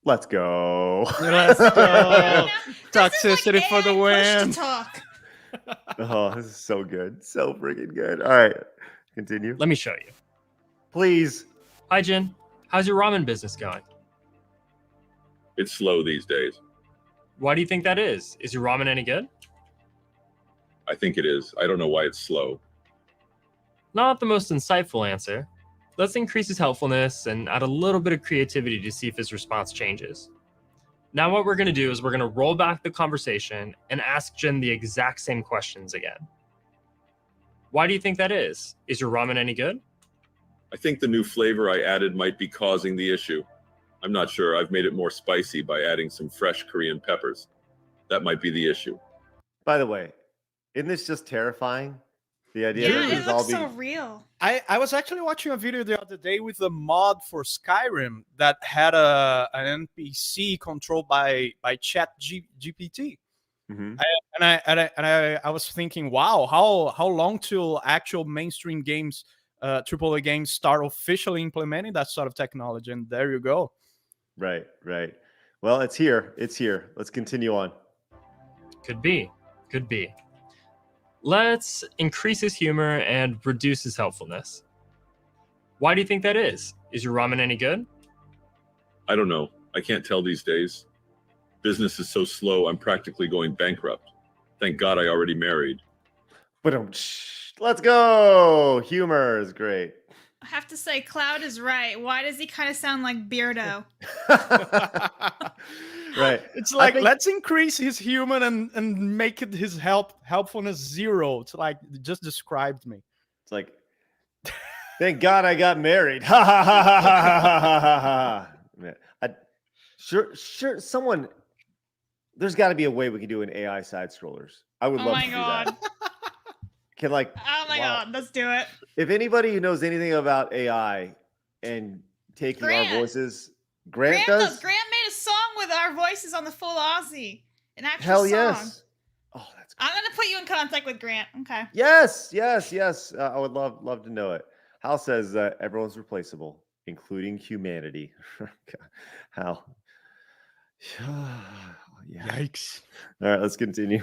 Let's go. Let's go. Toxicity for the win. Talk. Oh, this is so good. So freaking good. All right. Continue. Let me show you. Please. Hi, Jin. How's your ramen business going? It's slow these days. Why do you think that is? Is your ramen any good? I think it is. I don't know why it's slow. Not the most insightful answer. Let's increase his helpfulness and add a little bit of creativity to see if his response changes. Now what we're going to do is we're going to roll back the conversation and ask Jin the exact same questions again. Why do you think that is? Is your ramen any good? I think the new flavor I added might be causing the issue. I'm not sure. I've made it more spicy by adding some fresh Korean peppers. That might be the issue. By the way, isn't this just terrifying? The idea that Yeah, this it is all looks being so real. I was actually watching a video the other day with a mod for Skyrim that had an NPC controlled by Chat GPT. Mhm. I was thinking, wow, how long till actual mainstream games, AAA games, start officially implementing that sort of technology? And there you go. Right. Well, it's here. Let's continue on. Could be. Let's increase his humor and reduce his helpfulness. Why do you think that is? Is your ramen any good? I don't know. I can't tell these days. Business is so slow, I'm practically going bankrupt. Thank God I already married. But let's go. Humor is great. I have to say, Cloud is right. Why does he kind of sound like Beardo? Right. It's like, let's increase his humor and make it his helpfulness 0. It's like, it just described me. It's like, thank God I got married. Ha ha ha ha ha ha ha ha. Man, sure. Someone, there's got to be a way we can do an AI side scrollers. I would Oh love my to do God. that. Can like, Oh my wow. God, let's do it. If anybody who knows anything about AI and taking Grant. our voices, Grant does. Grant made a song with our voices on the full Aussie. An actual Hell song. yes. Oh, that's great. I'm gonna put you in contact with Grant. Okay. Yes. I would love to know it. Hal says everyone's replaceable, including humanity. Hal. Yeah. Yikes. All right, let's continue.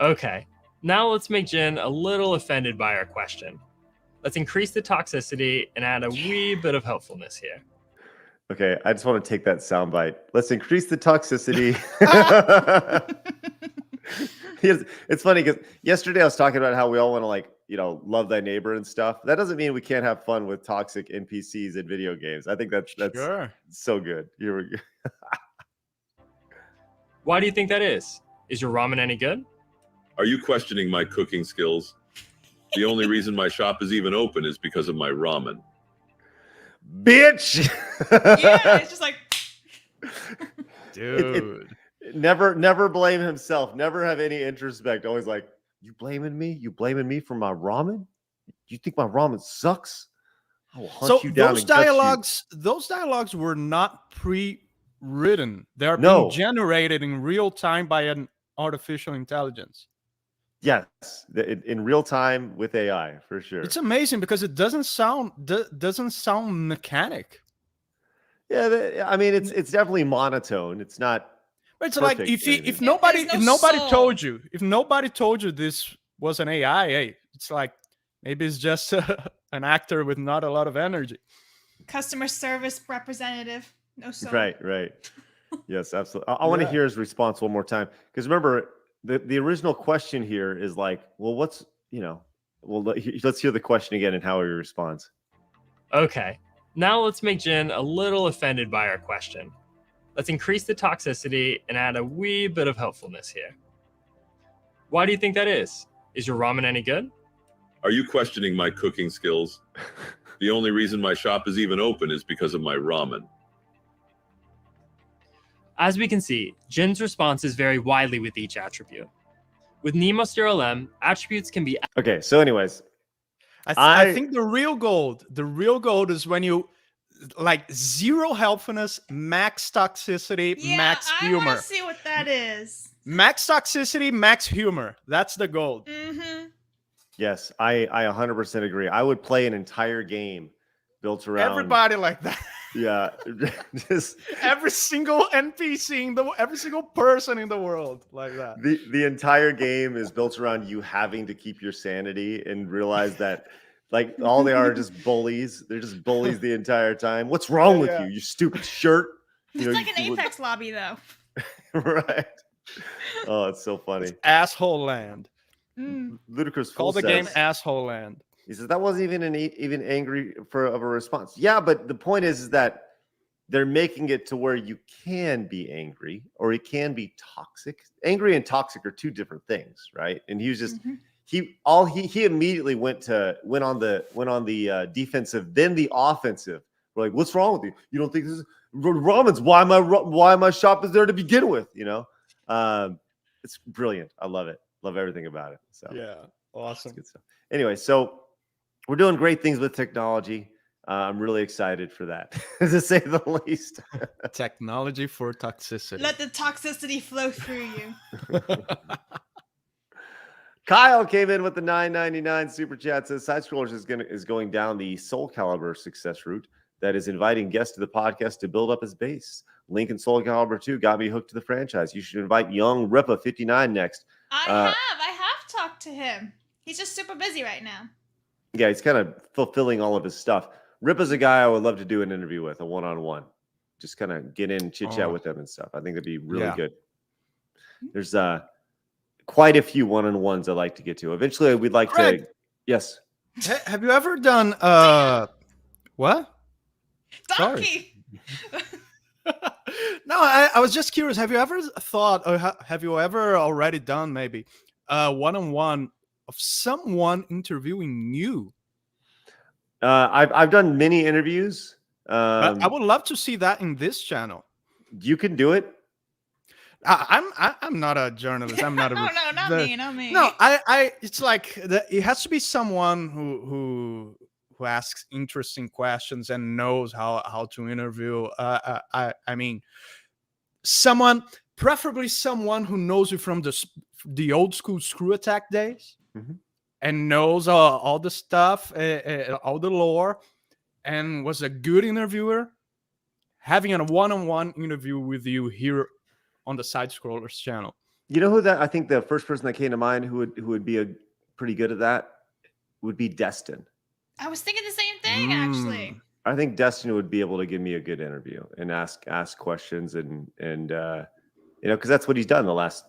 Okay, now let's make Jin a little offended by our question. Let's increase the toxicity and add a wee bit of helpfulness here. Okay, I just want to take that soundbite. Let's increase the toxicity. It's funny because yesterday I was talking about how we all want to love thy neighbor and stuff. That doesn't mean we can't have fun with toxic NPCs in video games. I think that's Sure. so good. Here we go. Why do you think that is? Is your ramen any good? Are you questioning my cooking skills? The only reason my shop is even open is because of my ramen. Bitch. Yeah, it's just like, Dude. Never blame himself. Never have any introspect. Always like, you blaming me? You blaming me for my ramen? You think my ramen sucks? I will hunt you down and gut you. Those dialogues were not pre-written. They are being generated in real time by an artificial intelligence. Yes, in real time with AI for sure. It's amazing because it doesn't sound mechanic. Yeah, I mean it's definitely monotone. It's not. But it's like if nobody told you this was an AI, hey, it's like maybe it's just an actor with not a lot of energy. customer service representative. No soul. Right. Yes, absolutely. I want to hear his response one more time because remember the original question here is like, well, let's hear the question again and how he responds. Okay, now let's make Jin a little offended by our question. Let's increase the toxicity and add a wee bit of helpfulness here. Why do you think that is? Is your ramen any good? Are you questioning my cooking skills? The only reason my shop is even open is because of my ramen. As we can see, Jin's responses vary widely with each attribute. With Nemo Sterile M, attributes can be... Okay, so anyways. I think the real gold is when you like zero helpfulness, max toxicity, max humor. I want to see what that is. Max toxicity, max humor. That's the gold. Mm-hmm. Yes, I 100% agree. I would play an entire game built around everybody like that. Yeah, just every single NPC every single person in the world like that. The entire game is built around you having to keep your sanity and realize that like all they are just bullies. They're just bullies the entire time. What's wrong with you? You stupid shirt. It's like an Apex lobby though. Right. Oh, it's so funny. It's asshole land. Ludicrous Call the says, game Asshole Land. He says that wasn't even angry of a response. Yeah, but the point is that they're making it to where you can be angry or it can be toxic. Angry and toxic are two different things, right? And he was just he immediately went on the defensive, then the offensive. We're like, what's wrong with you? You don't think this is ramen's? Why my shop is there to begin with? You know, it's brilliant. I love it. Love everything about it. So Yeah, awesome. good stuff. Anyway, so we're doing great things with technology. I'm really excited for that, to say the least. Technology for toxicity. Let the toxicity flow through you. Kyle came in with the $9.99 super chat. Says SideScrollers is going down the Soul Calibur success route that is inviting guests to the podcast to build up his base. Link and Soul Calibur 2 got me hooked to the franchise. You should invite young Ripa 59 next. I have talked to him. He's just super busy right now. Yeah, he's kind of fulfilling all of his stuff. Ripa's a guy I would love to do an interview with, a one-on-one. Just kind of get in, chit-chat with them and stuff. I think that'd be really good. There's quite a few one-on-ones I'd like to get to. Eventually, we'd like to... Yes? Have you ever done... What? Donkey! No, I was just curious. Have you ever thought, or have you ever already done maybe a one-on-one of someone interviewing you? I've done many interviews. I would love to see that in this channel. You can do it. I'm not a journalist. I'm not a no, not me. No, I it's like it has to be someone who asks interesting questions and knows how to interview. I mean, preferably someone who knows you from the old school Screw Attack days. And knows all the stuff, all the lore, and was a good interviewer. Having a one-on-one interview with you here on the SideScrollers channel. You know who I think the first person that came to mind who would be pretty good at that would be Destin. I was thinking the same thing, actually. I think Destin would be able to give me a good interview and ask questions and because that's what he's done the last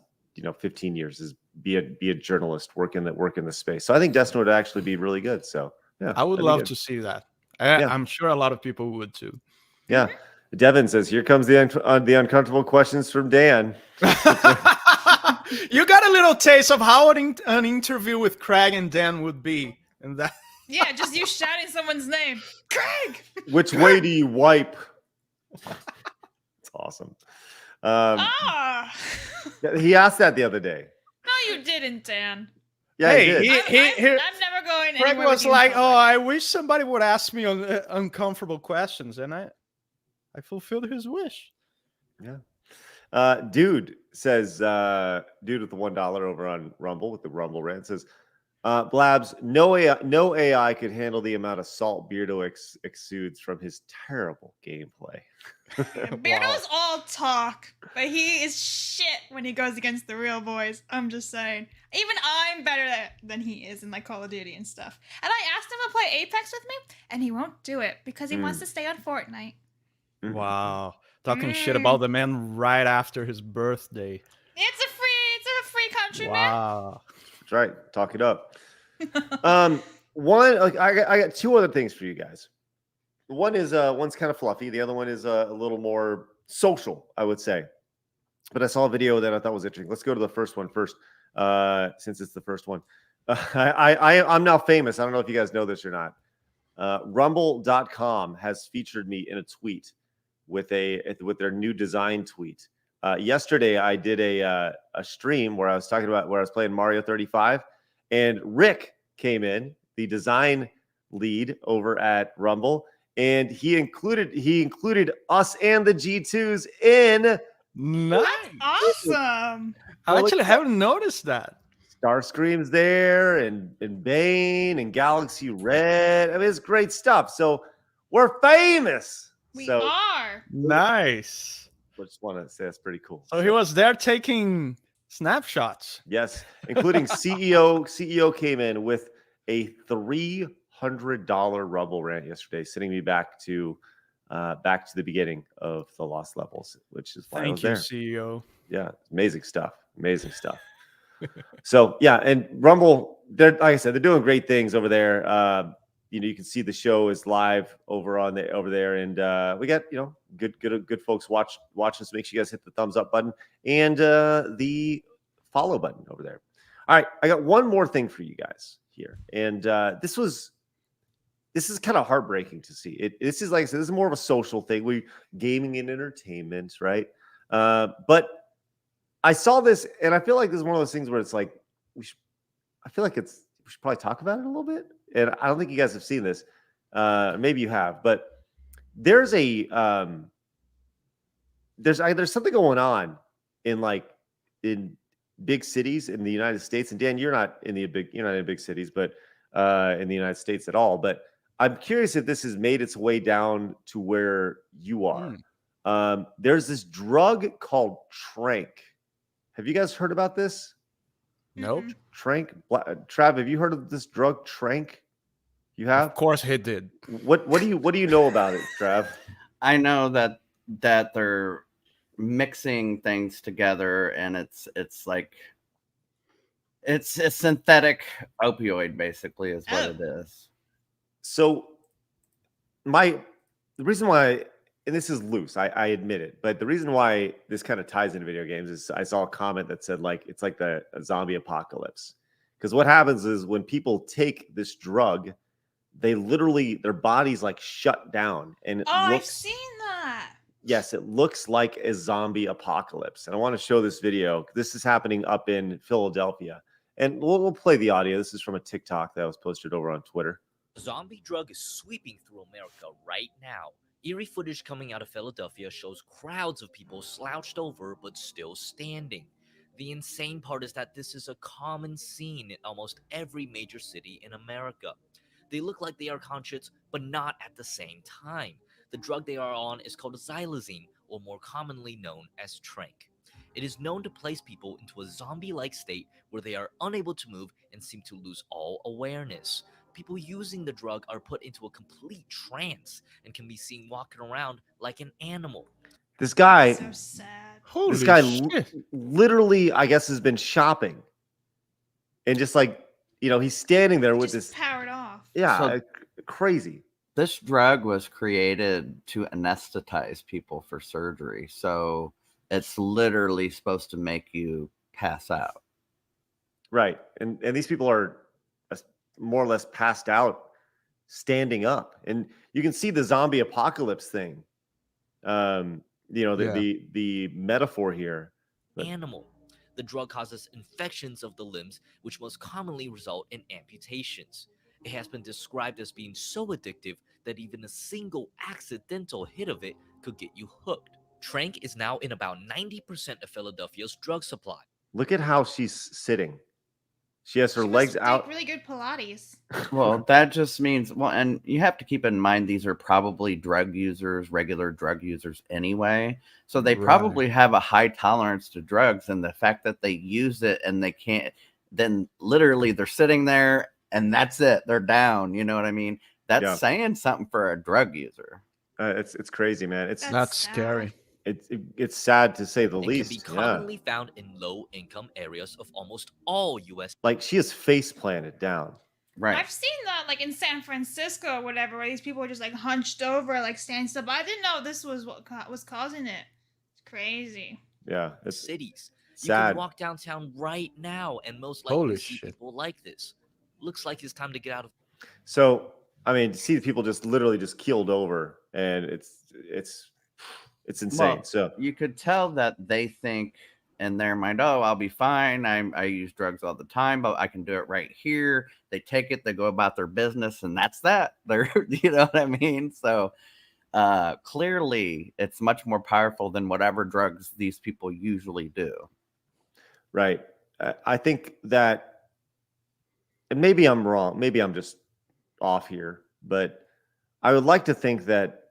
15 years is be a journalist, work in the space. So I think Destin would actually be really good. So yeah, I would love to see that. I'm sure a lot of people would too. Yeah. Devin says, "Here comes the uncomfortable questions from Dan." You got a little taste of how an interview with Craig and Dan would be, and that. Yeah, just you shouting someone's name, Craig. Which way do you wipe? It's awesome. He asked that the other day. No, you didn't, Dan. Yeah, hey, he did. I'm never going Craig anywhere. was like, "Oh, I wish somebody would ask me uncomfortable questions," and I fulfilled his wish. Yeah. Dude says, dude with the $1 over on Rumble with the Rumble rant says, Blabs, no AI could handle the amount of salt Beardo exudes from his terrible gameplay. Beardo's all talk, but he is shit when he goes against the real boys. I'm just saying. Even I'm better than he is in like Call of Duty and stuff. And I asked him to play Apex with me, and he won't do it because he wants to stay on Fortnite. Wow. Talking shit about the man right after his birthday. It's a free country, man. Wow. That's right. Talk it up. I got two other things for you guys. One is one's kind of fluffy. The other one is a little more social, I would say. But I saw a video that I thought was interesting. Let's go to the first one first, since it's the first one. I'm now famous. I don't know if you guys know this or not. Rumble.com has featured me in a tweet with their new design tweet. Yesterday, I did a stream where I was playing Mario 35, and Rick came in, the design lead over at Rumble, and he included us and the G2s in. Nice. Awesome. I actually haven't noticed that. Starscream's there, and Bane and Galaxy Red. I mean, it's great stuff. So we're famous. We are. Nice. I just want to say that's pretty cool. So he was there taking snapshots. Yes, including CEO. CEO came in with a $300 Rumble rant yesterday, sending me back to the beginning of the Lost Levels, which is why I was there. Thank you, CEO. Yeah, amazing stuff. Amazing stuff. So yeah, and Rumble, they're like I said, they're doing great things over there. You can see the show is live over there, and we got good folks watching. So make sure you guys hit the thumbs up button and the follow button over there. All right, I got one more thing for you guys here, and this is kind of heartbreaking to see. This is like I said, this is more of a social thing. Gaming and entertainment, right? But I saw this, and I feel like this is one of those things where it's like we should probably talk about it a little bit. And I don't think you guys have seen this. Maybe you have, but there's there's something going on in big cities in the United States. And Dan, you're not in big cities, but in the United States at all. But I'm curious if this has made its way down to where you are. There's this drug called TranQ. Have you guys heard about this? Nope. TranQ. Trav, have you heard of this drug TranQ? You have? Of course he did. What do you know about it, Trav? I know that they're mixing things together, and it's like it's a synthetic opioid, basically, is what it is. So the reason why, and this is loose, I admit it, but the reason why this kind of ties into video games is I saw a comment that said it's like a zombie apocalypse. Because what happens is when people take this drug, they literally, their bodies shut down, and I've seen that. Yes, it looks like a zombie apocalypse. And I want to show this video. This is happening up in Philadelphia, and we'll play the audio. This is from a TikTok that was posted over on Twitter. Zombie drug is sweeping through America right now. Eerie footage coming out of Philadelphia shows crowds of people slouched over but still standing. The insane part is that this is a common scene in almost every major city in America. They look like they are conscious, but not at the same time. The drug they are on is called xylazine, or more commonly known as TranQ. It is known to place people into a zombie-like state where they are unable to move and seem to lose all awareness. People using the drug are put into a complete trance and can be seen walking around like an animal. This guy, So sad. literally, I guess, has been shopping, and just he's standing there with Just this powered off. Yeah, So- crazy. This drug was created to anesthetize people for surgery, so it's literally supposed to make you pass out. Right, and these people are more or less passed out, standing up, and you can see the zombie apocalypse thing. The metaphor here. Animal. The drug causes infections of the limbs, which most commonly result in amputations. It has been described as being so addictive that even a single accidental hit of it could get you hooked. TranQ is now in about 90% of Philadelphia's drug supply. Look at how she's sitting. She has her She legs must do out. Really good Pilates. Well, that just means, and you have to keep in mind these are probably regular drug users anyway. So they probably have a high tolerance to drugs, and the fact that they use it and they can't, then literally they're sitting there and that's it. They're down. You know what I mean? That's saying something for a drug user. It's crazy, man. That's scary. It's sad to say the least. It can be commonly found in low-income areas of almost all U.S. She is face planted down. Right. I've seen that in San Francisco or whatever, where these people are just hunched over, standing still. But I didn't know this was what was causing it. It's crazy. Yeah, it's cities. sad. You can walk downtown right now and most likely see people like this. Looks like it's time to get out of. So, I mean, to see the people just literally just keeled over, and it's insane. Well, so you could tell that they think in their mind, oh, I'll be fine. I use drugs all the time, but I can do it right here. They take it, they go about their business, and that's that. They're, you know what I mean? So clearly it's much more powerful than whatever drugs these people usually do. Right. I think that, and maybe I'm wrong, maybe I'm just off here, but I would like to think that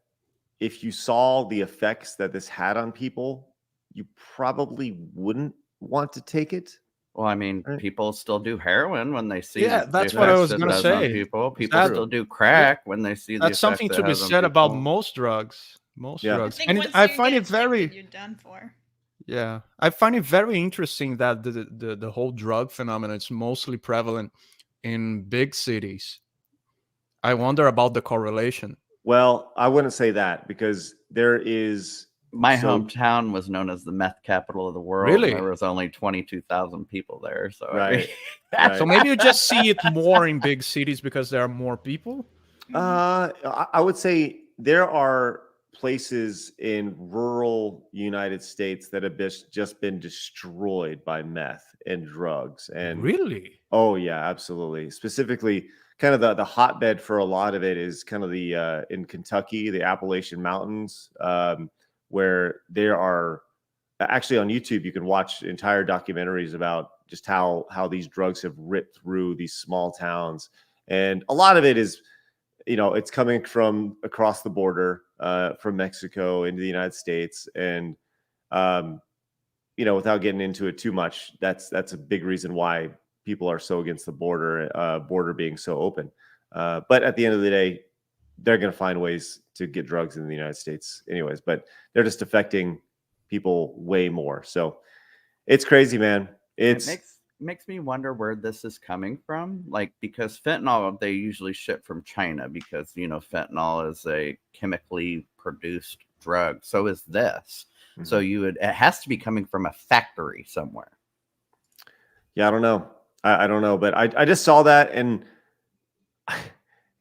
if you saw the effects that this had on people, you probably wouldn't want to take it. Well, I mean, people still do heroin when they see. Yeah, that's what I was going to say. People still do crack when they see. That's something to be said about most drugs. Most drugs, and I find it very. You're done for. Yeah, I find it very interesting that the whole drug phenomenon is mostly prevalent in big cities. I wonder about the correlation. Well, I wouldn't say that because there is My so hometown was known as the meth capital of the world, and there Really? was only 22,000 people there. So I mean, right, that's So right. maybe you just see it more in big cities because there are more people. I would say there are places in rural United States that have just been destroyed by meth and drugs. And Really? oh yeah, absolutely. Specifically, kind of the hotbed for a lot of it is kind of the in Kentucky, the Appalachian Mountains, where there are actually on YouTube you can watch entire documentaries about just how these drugs have ripped through these small towns, and a lot of it is, it's coming from across the border, from Mexico into the United States, and um, without getting into it too much, that's a big reason why people are so against the border being so open. But at the end of the day, they're going to find ways to get drugs in the United States, anyways. But they're just affecting people way more. So it's crazy, man. it It's makes me wonder where this is coming from. Like, because fentanyl, they usually ship from China because fentanyl is a chemically produced drug. So is this. So it has to be coming from a factory somewhere. Yeah, I don't know. I don't know, but I just saw that, and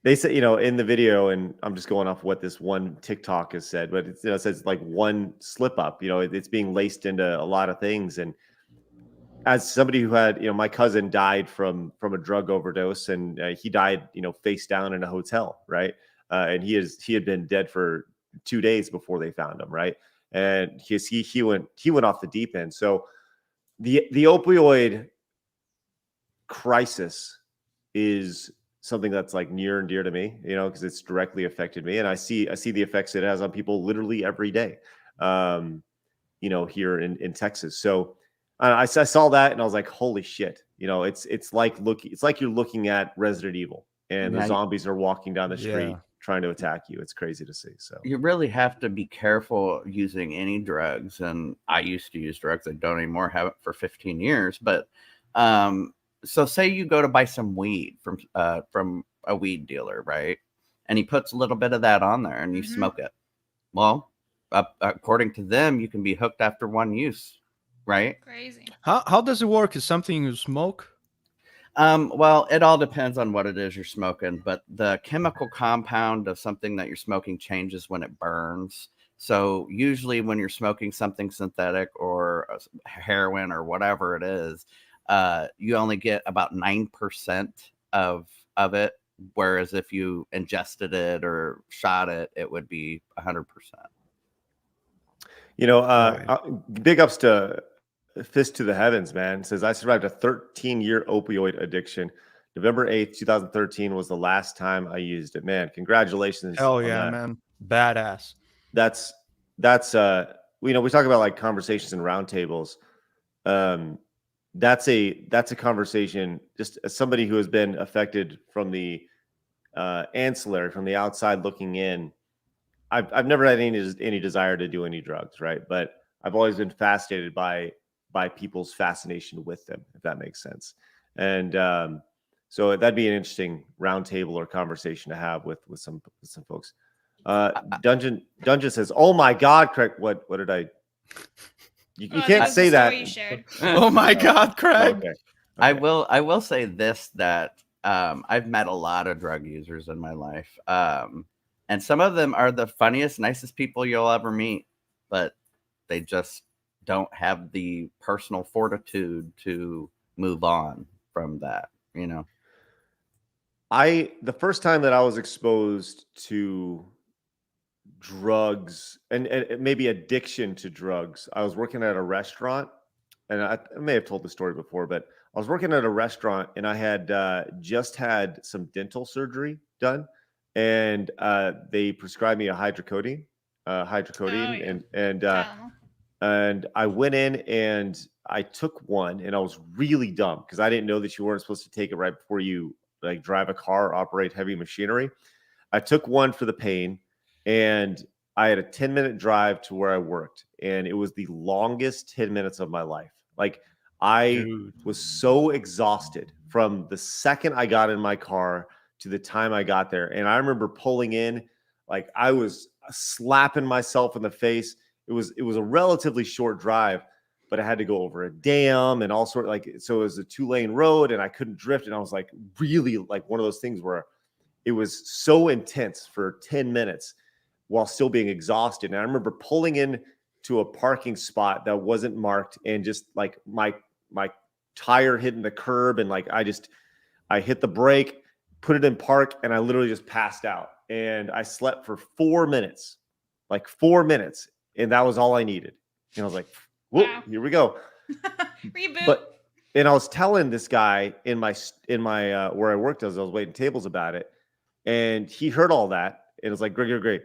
they said, in the video, and I'm just going off what this one TikTok has said, but it says like one slip up, it's being laced into a lot of things. And as somebody who had, my cousin died from a drug overdose, and he died, face down in a hotel, right? And he had been dead for 2 days before they found him, right? And he went off the deep end. So the opioid crisis is something that's like near and dear to me, because it's directly affected me, and I see the effects it has on people literally every day, here in Texas. So I saw that and I was like, holy shit, it's like you're looking at Resident Evil, and the Yeah, zombies are walking down the street Yeah. trying to attack you. It's crazy to see. So you really have to be careful using any drugs. And I used to use drugs. I don't anymore. Have it for 15 years. But so say you go to buy some weed from a weed dealer, right? And he puts a little bit of that on there, and you smoke it. Well, according to them, you can be hooked after one use, right? Crazy. How does it work? Is something you smoke? Well, it all depends on what it is you're smoking, but the chemical compound of something that you're smoking changes when it burns. So usually when you're smoking something synthetic or heroin or whatever it is, you only get about 9% of it. Whereas if you ingested it or shot it, it would be 100%. Big ups to Fist to the Heavens, man. Says, I survived a 13-year opioid addiction. November 8th, 2013 was the last time I used it. Man, congratulations Hell on yeah, that. man. Badass. That's we talk about like conversations and roundtables. That's a conversation, just as somebody who has been affected from the ancillary, from the outside looking in. I've never had any desire to do any drugs, right? But I've always been fascinated by people's fascination with them, if that makes sense. And so that'd be an interesting roundtable or conversation to have with some folks. Dungeon says, "Oh my God, Craig, what did I? You can't say that." You shared. Oh my God, Craig. Okay. I will say this, that I've met a lot of drug users in my life. And some of them are the funniest, nicest people you'll ever meet, but they just don't have the personal fortitude to move on from that, The first time that I was exposed to drugs and maybe addiction to drugs, I was working at a restaurant, and I may have told the story before, but I was working at a restaurant, and I had just had some dental surgery done, and they prescribed me a hydrocodone, and I went in and I took one, and I was really dumb because I didn't know that you weren't supposed to take it right before you like drive a car or operate heavy machinery. I took one for the pain, and I had a 10-minute drive to where I worked, and it was the longest 10 minutes of my life. Like, I was so exhausted from the second I got in my car to the time I got there. And I remember pulling in, like I was slapping myself in the face. It was a relatively short drive, but I had to go over a dam and all sort of like, so it was a 2-lane road and I couldn't drift. And I was like, really like one of those things where it was so intense for 10 minutes while still being exhausted. And I remember pulling in to a parking spot that wasn't marked, and just like my tire hitting the curb, and like I hit the brake, put it in park, and I literally just passed out. And I slept for 4 minutes, like 4 minutes, and that was all I needed. And I was like, whoop, wow. Here we go. Reboot. And I was telling this guy in my where I worked as I was waiting tables about it, and he heard all that and was like, great.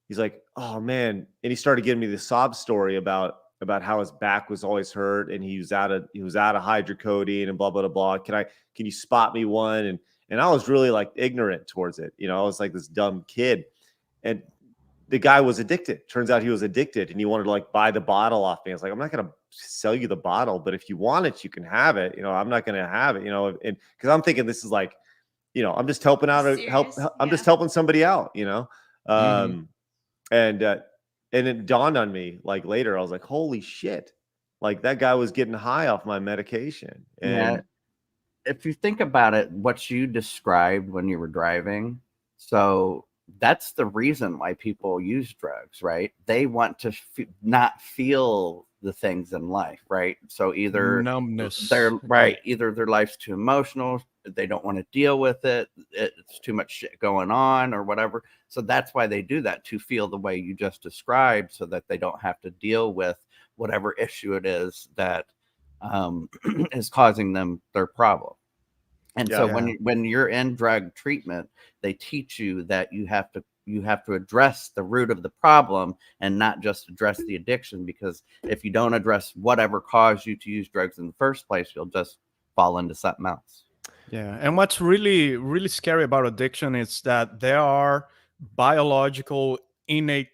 He's like, oh man. And he started giving me the sob story about how his back was always hurt and he was out of hydrocodone and blah, blah, blah. Can you spot me one? And I was really like ignorant towards it. You know, I was like this dumb kid. And the guy was addicted. Turns out he was addicted and he wanted to like buy the bottle off me. I was like, I'm not going to sell you the bottle, but if you want it, you can have it. You know, I'm not going to have it, you know, and because I'm thinking this is like, you know, I'm just helping out, I'm just helping somebody out, you know? And it dawned on me like later, I was like, holy shit, like that guy was getting high off my medication. And yeah. If you think about it, what you described when you were driving, so that's the reason why people use drugs, right? They want to not feel the things in life, right? So either numbness, either their life's too emotional, they don't want to deal with it, it's too much shit going on or whatever. So that's why they do that, to feel the way you just described, so that they don't have to deal with whatever issue it is that is causing them their problem. And when you're in drug treatment, they teach you that you have to address the root of the problem and not just address the addiction, because if you don't address whatever caused you to use drugs in the first place, you'll just fall into something else. Yeah. And what's really, really scary about addiction is that there are biological innate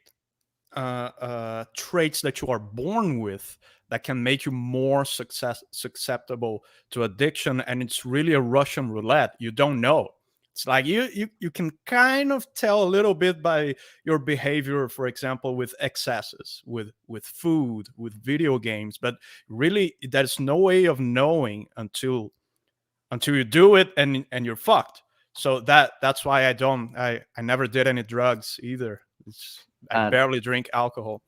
traits that you are born with that can make you more susceptible to addiction. And it's really a Russian roulette. You don't know. It's like you can kind of tell a little bit by your behavior, for example, with excesses, with food, with video games, but really there's no way of knowing until you do it and you're fucked. So that's why I never did any drugs either. I barely drink alcohol.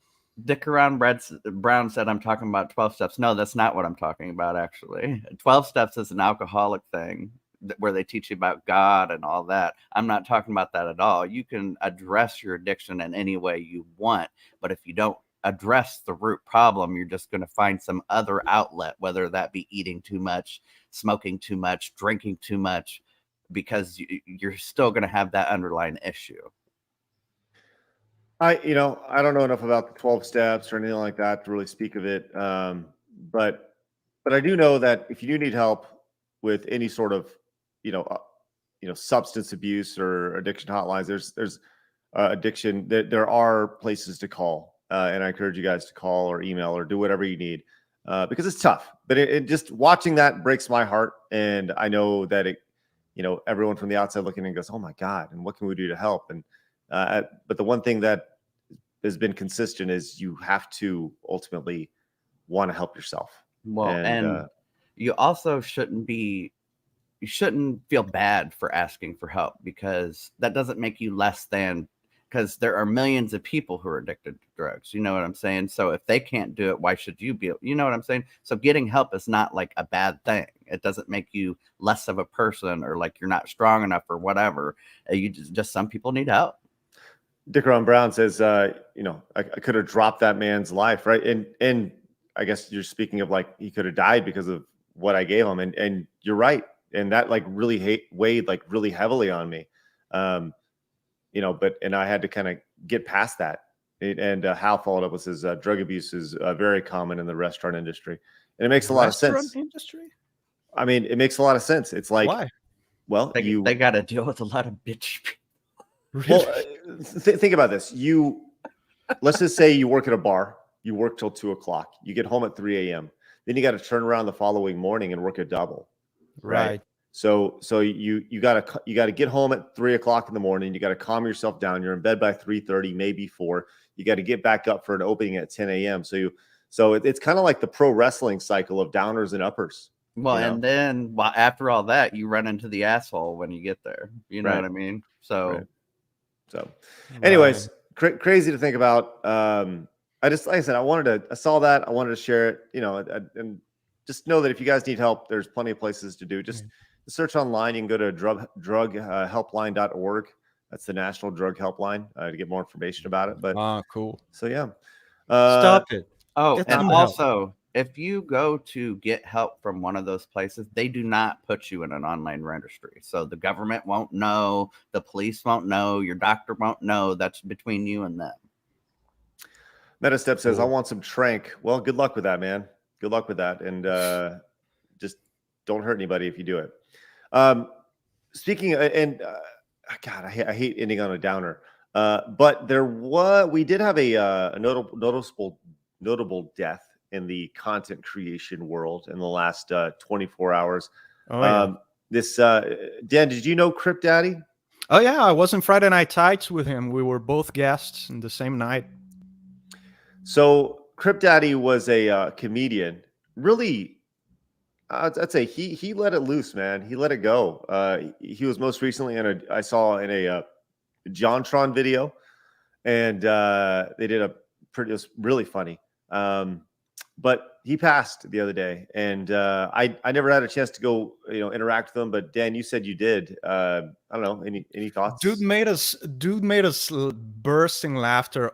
Dick Around Brown said I'm talking about 12 steps. No, that's not what I'm talking about, actually. 12 steps is an alcoholic thing where they teach you about God and all that. I'm not talking about that at all. You can address your addiction in any way you want, but if you don't address the root problem, you're just going to find some other outlet, whether that be eating too much, smoking too much, drinking too much, because you're still going to have that underlying issue. I don't know enough about the 12 steps or anything like that to really speak of it. But I do know that if you do need help with any sort of, substance abuse or addiction hotlines, there's addiction, there are places to call. And I encourage you guys to call or email or do whatever you need, because it's tough, but it just watching that breaks my heart. And I know that everyone from the outside looking in goes, oh my God, and what can we do to help? And, but the one thing that has been consistent is you have to ultimately want to help yourself. Well, and you also shouldn't feel bad for asking for help, because that doesn't make you less than, because there are millions of people who are addicted to drugs. You know what I'm saying? So if they can't do it, why should you be? You know what I'm saying? So getting help is not like a bad thing. It doesn't make you less of a person or like you're not strong enough or whatever. You just some people need help. Dick Around Brown says, I could have dropped that man's life, right? And I guess you're speaking of like he could have died because of what I gave him, and you're right, and that like really weighed like really heavily on me, and I had to kind of get past that. And Hal followed up with his drug abuse is very common in the restaurant industry, and it makes a lot of sense. Industry? I mean, it makes a lot of sense. It's like, why? Well, they got to deal with a lot of bitch people. Well, think about this. let's just say you work at a bar, you work till 2 o'clock, you get home at 3 a.m. Then you got to turn around the following morning and work a double. Right. So you gotta get home at 3 o'clock in the morning. You got to calm yourself down. You're in bed by 3:30, maybe 4. You got to get back up for an opening at 10 a.m. So it's kind of like the pro wrestling cycle of downers and uppers. Well, and then after all that, you run into the asshole when you get there. You know what I mean? So, anyways, crazy to think about. Like I said, I saw that. I wanted to share it, and just know that if you guys need help, there's plenty of places to do. Just search online. You can go to drughelpline.org. That's the National Drug Helpline to get more information about it. But cool. So yeah, stop it. Oh, and also, if you go to get help from one of those places, they do not put you in an online registry. So the government won't know, the police won't know, your doctor won't know. That's between you and them. Metastep says, I want some TranQ. Well, good luck with that, man. Good luck with that. And just don't hurt anybody if you do it. Speaking of, God, I hate ending on a downer. But we did have a notable death in the content creation world in the last 24 hours. Dan, did you know Crip Daddy? Oh yeah, I was in Friday Night Tights with him. We were both guests in the same night. So Crip Daddy was a comedian. Really, I'd say he let it loose, man. He let it go. He was most recently I saw in a JonTron video, and they did it was really funny. But he passed the other day, and I never had a chance to go, interact with him. But Dan, you said you did. I don't know. Any thoughts? Dude made us bursting laughter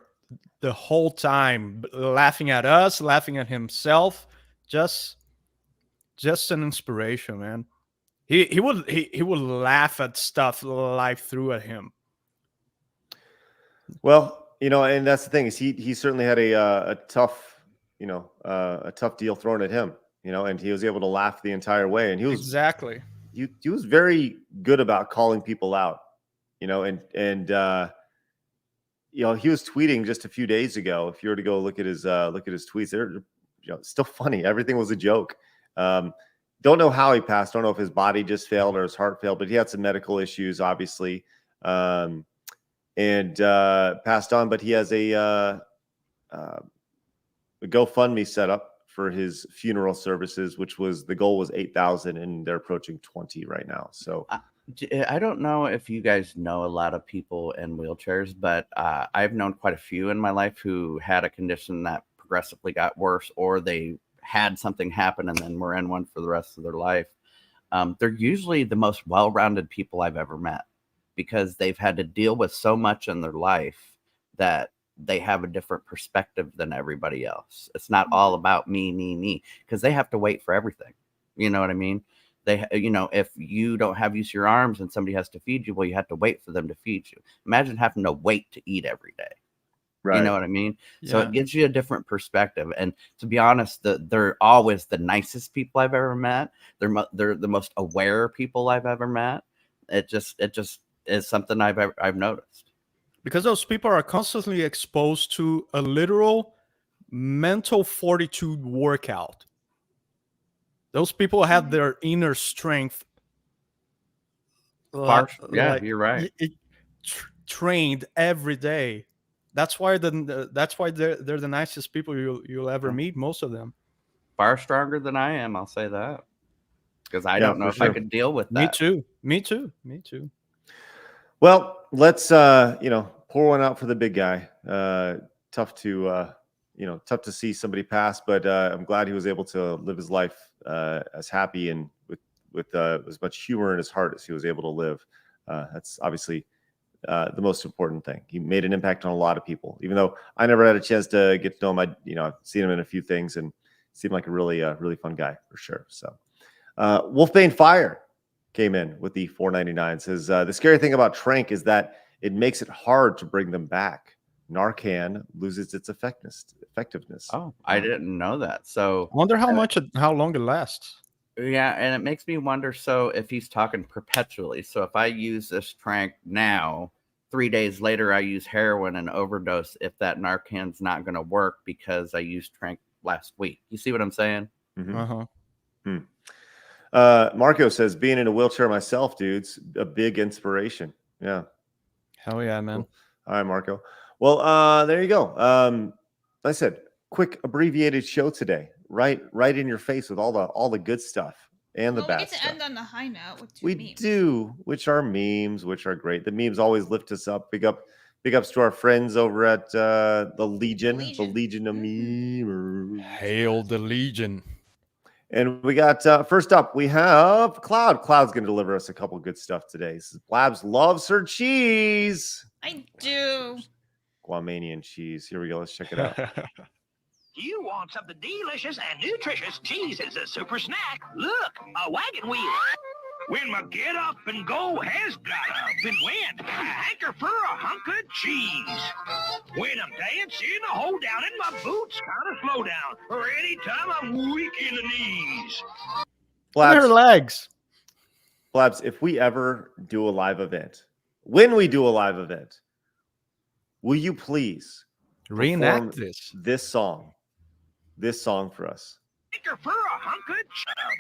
the whole time, laughing at us, laughing at himself. Just an inspiration, man. He would laugh at stuff life threw at him. Well, and that's the thing is he certainly had a tough, a tough deal thrown at him, and he was able to laugh the entire way. And he was he was very good about calling people out, and he was tweeting just a few days ago. If you were to go look at his tweets, they're still funny. Everything was a joke. Don't know how he passed. Don't know if his body just failed or his heart failed, but he had some medical issues, obviously, and passed on. But he has a GoFundMe set up for his funeral services, which the goal was 8,000, and they're approaching 20 right now. So I don't know if you guys know a lot of people in wheelchairs, but I've known quite a few in my life who had a condition that progressively got worse, or they had something happen and then were in one for the rest of their life. They're usually the most well-rounded people I've ever met, because they've had to deal with so much in their life that they have a different perspective than everybody else. It's not all about me, because they have to wait for everything. You know what I mean? If you don't have use of your arms and somebody has to feed you, well, you have to wait for them to feed you. Imagine having to wait to eat every day. Right. You know what I mean? Yeah. So it gives you a different perspective. And to be honest, they're always the nicest people I've ever met. They're the most aware people I've ever met. It just is something I've noticed. Because those people are constantly exposed to a literal mental fortitude workout. Those people have their inner strength. You're right. Trained every day. That's why they're the nicest people you'll ever meet. Most of them far stronger than I am. I'll say that, because I don't know if I could deal with that. Me too. Well, let's pour one out for the big guy. Tough to see somebody pass, but I'm glad he was able to live his life as happy and with as much humor in his heart as he was able to live. That's obviously the most important thing. He made an impact on a lot of people, even though I never had a chance to get to know him. I've seen him in a few things and seemed like a really fun guy for sure. So Wolfbane Fire came in with the $4.99. Says the scary thing about TranQ is that it makes it hard to bring them back. Narcan loses its effectiveness. Oh, I didn't know that. So I wonder how long it lasts. Yeah, and it makes me wonder, so if he's talking perpetually, so if I use this TranQ now, 3 days later, I use heroin and overdose if that Narcan's not going to work because I used TranQ last week. You see what I'm saying? Mm-hmm. Marco says, being in a wheelchair myself, dude's a big inspiration. Yeah. Hell yeah, man. Cool. All right, Marco. Well, there you go. Like I said, quick abbreviated show today. Right in your face with all the good stuff and the bad we get to stuff. end on a high note with 2 we memes. do, which are memes, which are great. The memes always lift us up. Big ups to our friends over at the Legion of Memers. Hail the Legion. And we got first up, we have Cloud. Cloud's going to deliver us a couple good stuff today. This is Blabs loves her cheese. I do. Guamanian cheese. Here we go. Let's check it out. You want something delicious and nutritious? Cheese is a super snack. Look, a wagon wheel. When my get up and go has got up and went, I hanker for a hunk of cheese. When I'm dancing, I hold down and my boots kind of slow down. Or anytime I'm weak in the knees. Her legs. Blabs, if we ever do a live event, when we do a live event, will you please reenact this song for us? Hanker for a hunk of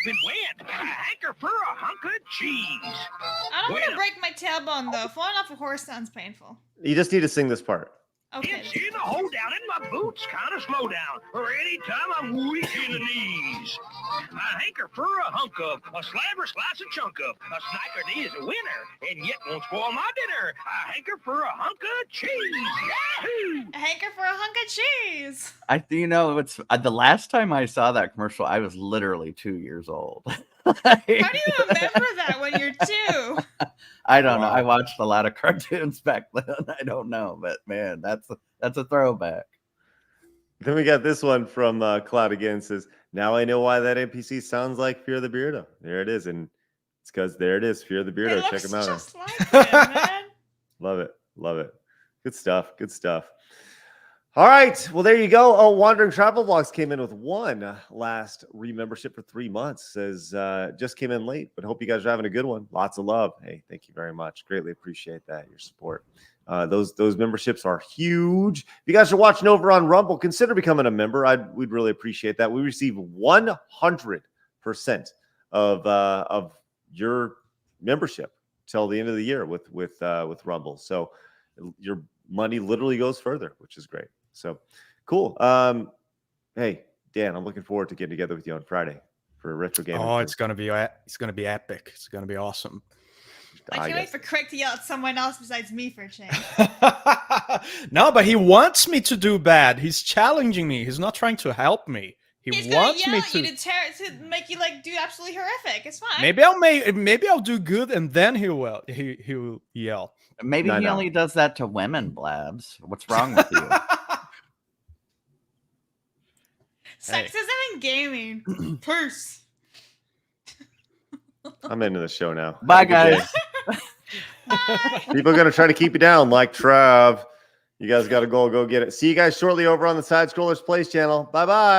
and went. I hanker for a hunk of cheese. I don't want to break my tailbone though. Falling off a horse sounds painful. You just need to sing this part. Okay. Dancing, I hold down and my boots kind of slow down. Or anytime I'm weak in the knees. I hanker for a hunk of, a slabber slice a chunk of, a snicker is a winner, and yet won't spoil my dinner. I hanker for a hunk of cheese. Yahoo! A hanker for a hunk of cheese. It's the last time I saw that commercial, I was literally 2 years old. How do you remember that when you're 2? I don't know. I watched a lot of cartoons back then. I don't know, but man, that's a throwback. Then we got this one from Cloud again. Says, now I know why that NPC sounds like Fear the Beardo. There it is. And it's because there it is. Fear the Beardo. Check him out. Just like him, man. Love it. Love it. Good stuff. Good stuff. All right. Well, there you go. Oh, Wandering Travel Vlogs came in with one last membership for 3 months. Says, just came in late, but hope you guys are having a good one. Lots of love. Hey, thank you very much. Greatly appreciate that, your support. Those memberships are huge. If you guys are watching over on Rumble, consider becoming a member. We'd really appreciate that. We receive 100% of your membership till the end of the year with Rumble. So your money literally goes further, which is great. So cool. Hey, Dan, I'm looking forward to getting together with you on Friday for a retro game. Oh, it's gonna be epic. It's gonna be awesome. I can't wait for Craig to yell at someone else besides me for a change. No, but he wants me to do bad. He's challenging me. He's not trying to help me. He's wants gonna yell me to make you do absolutely horrific. It's fine. Maybe I'll do good and then he'll yell. Maybe he only does that to women, Blabs. What's wrong with you? Sexism in gaming. Purse. I'm into the show now. Bye, guys. Bye. People are going to try to keep you down like Trav. You guys got to go get it. See you guys shortly over on the SideScrollers Plays channel. Bye-bye.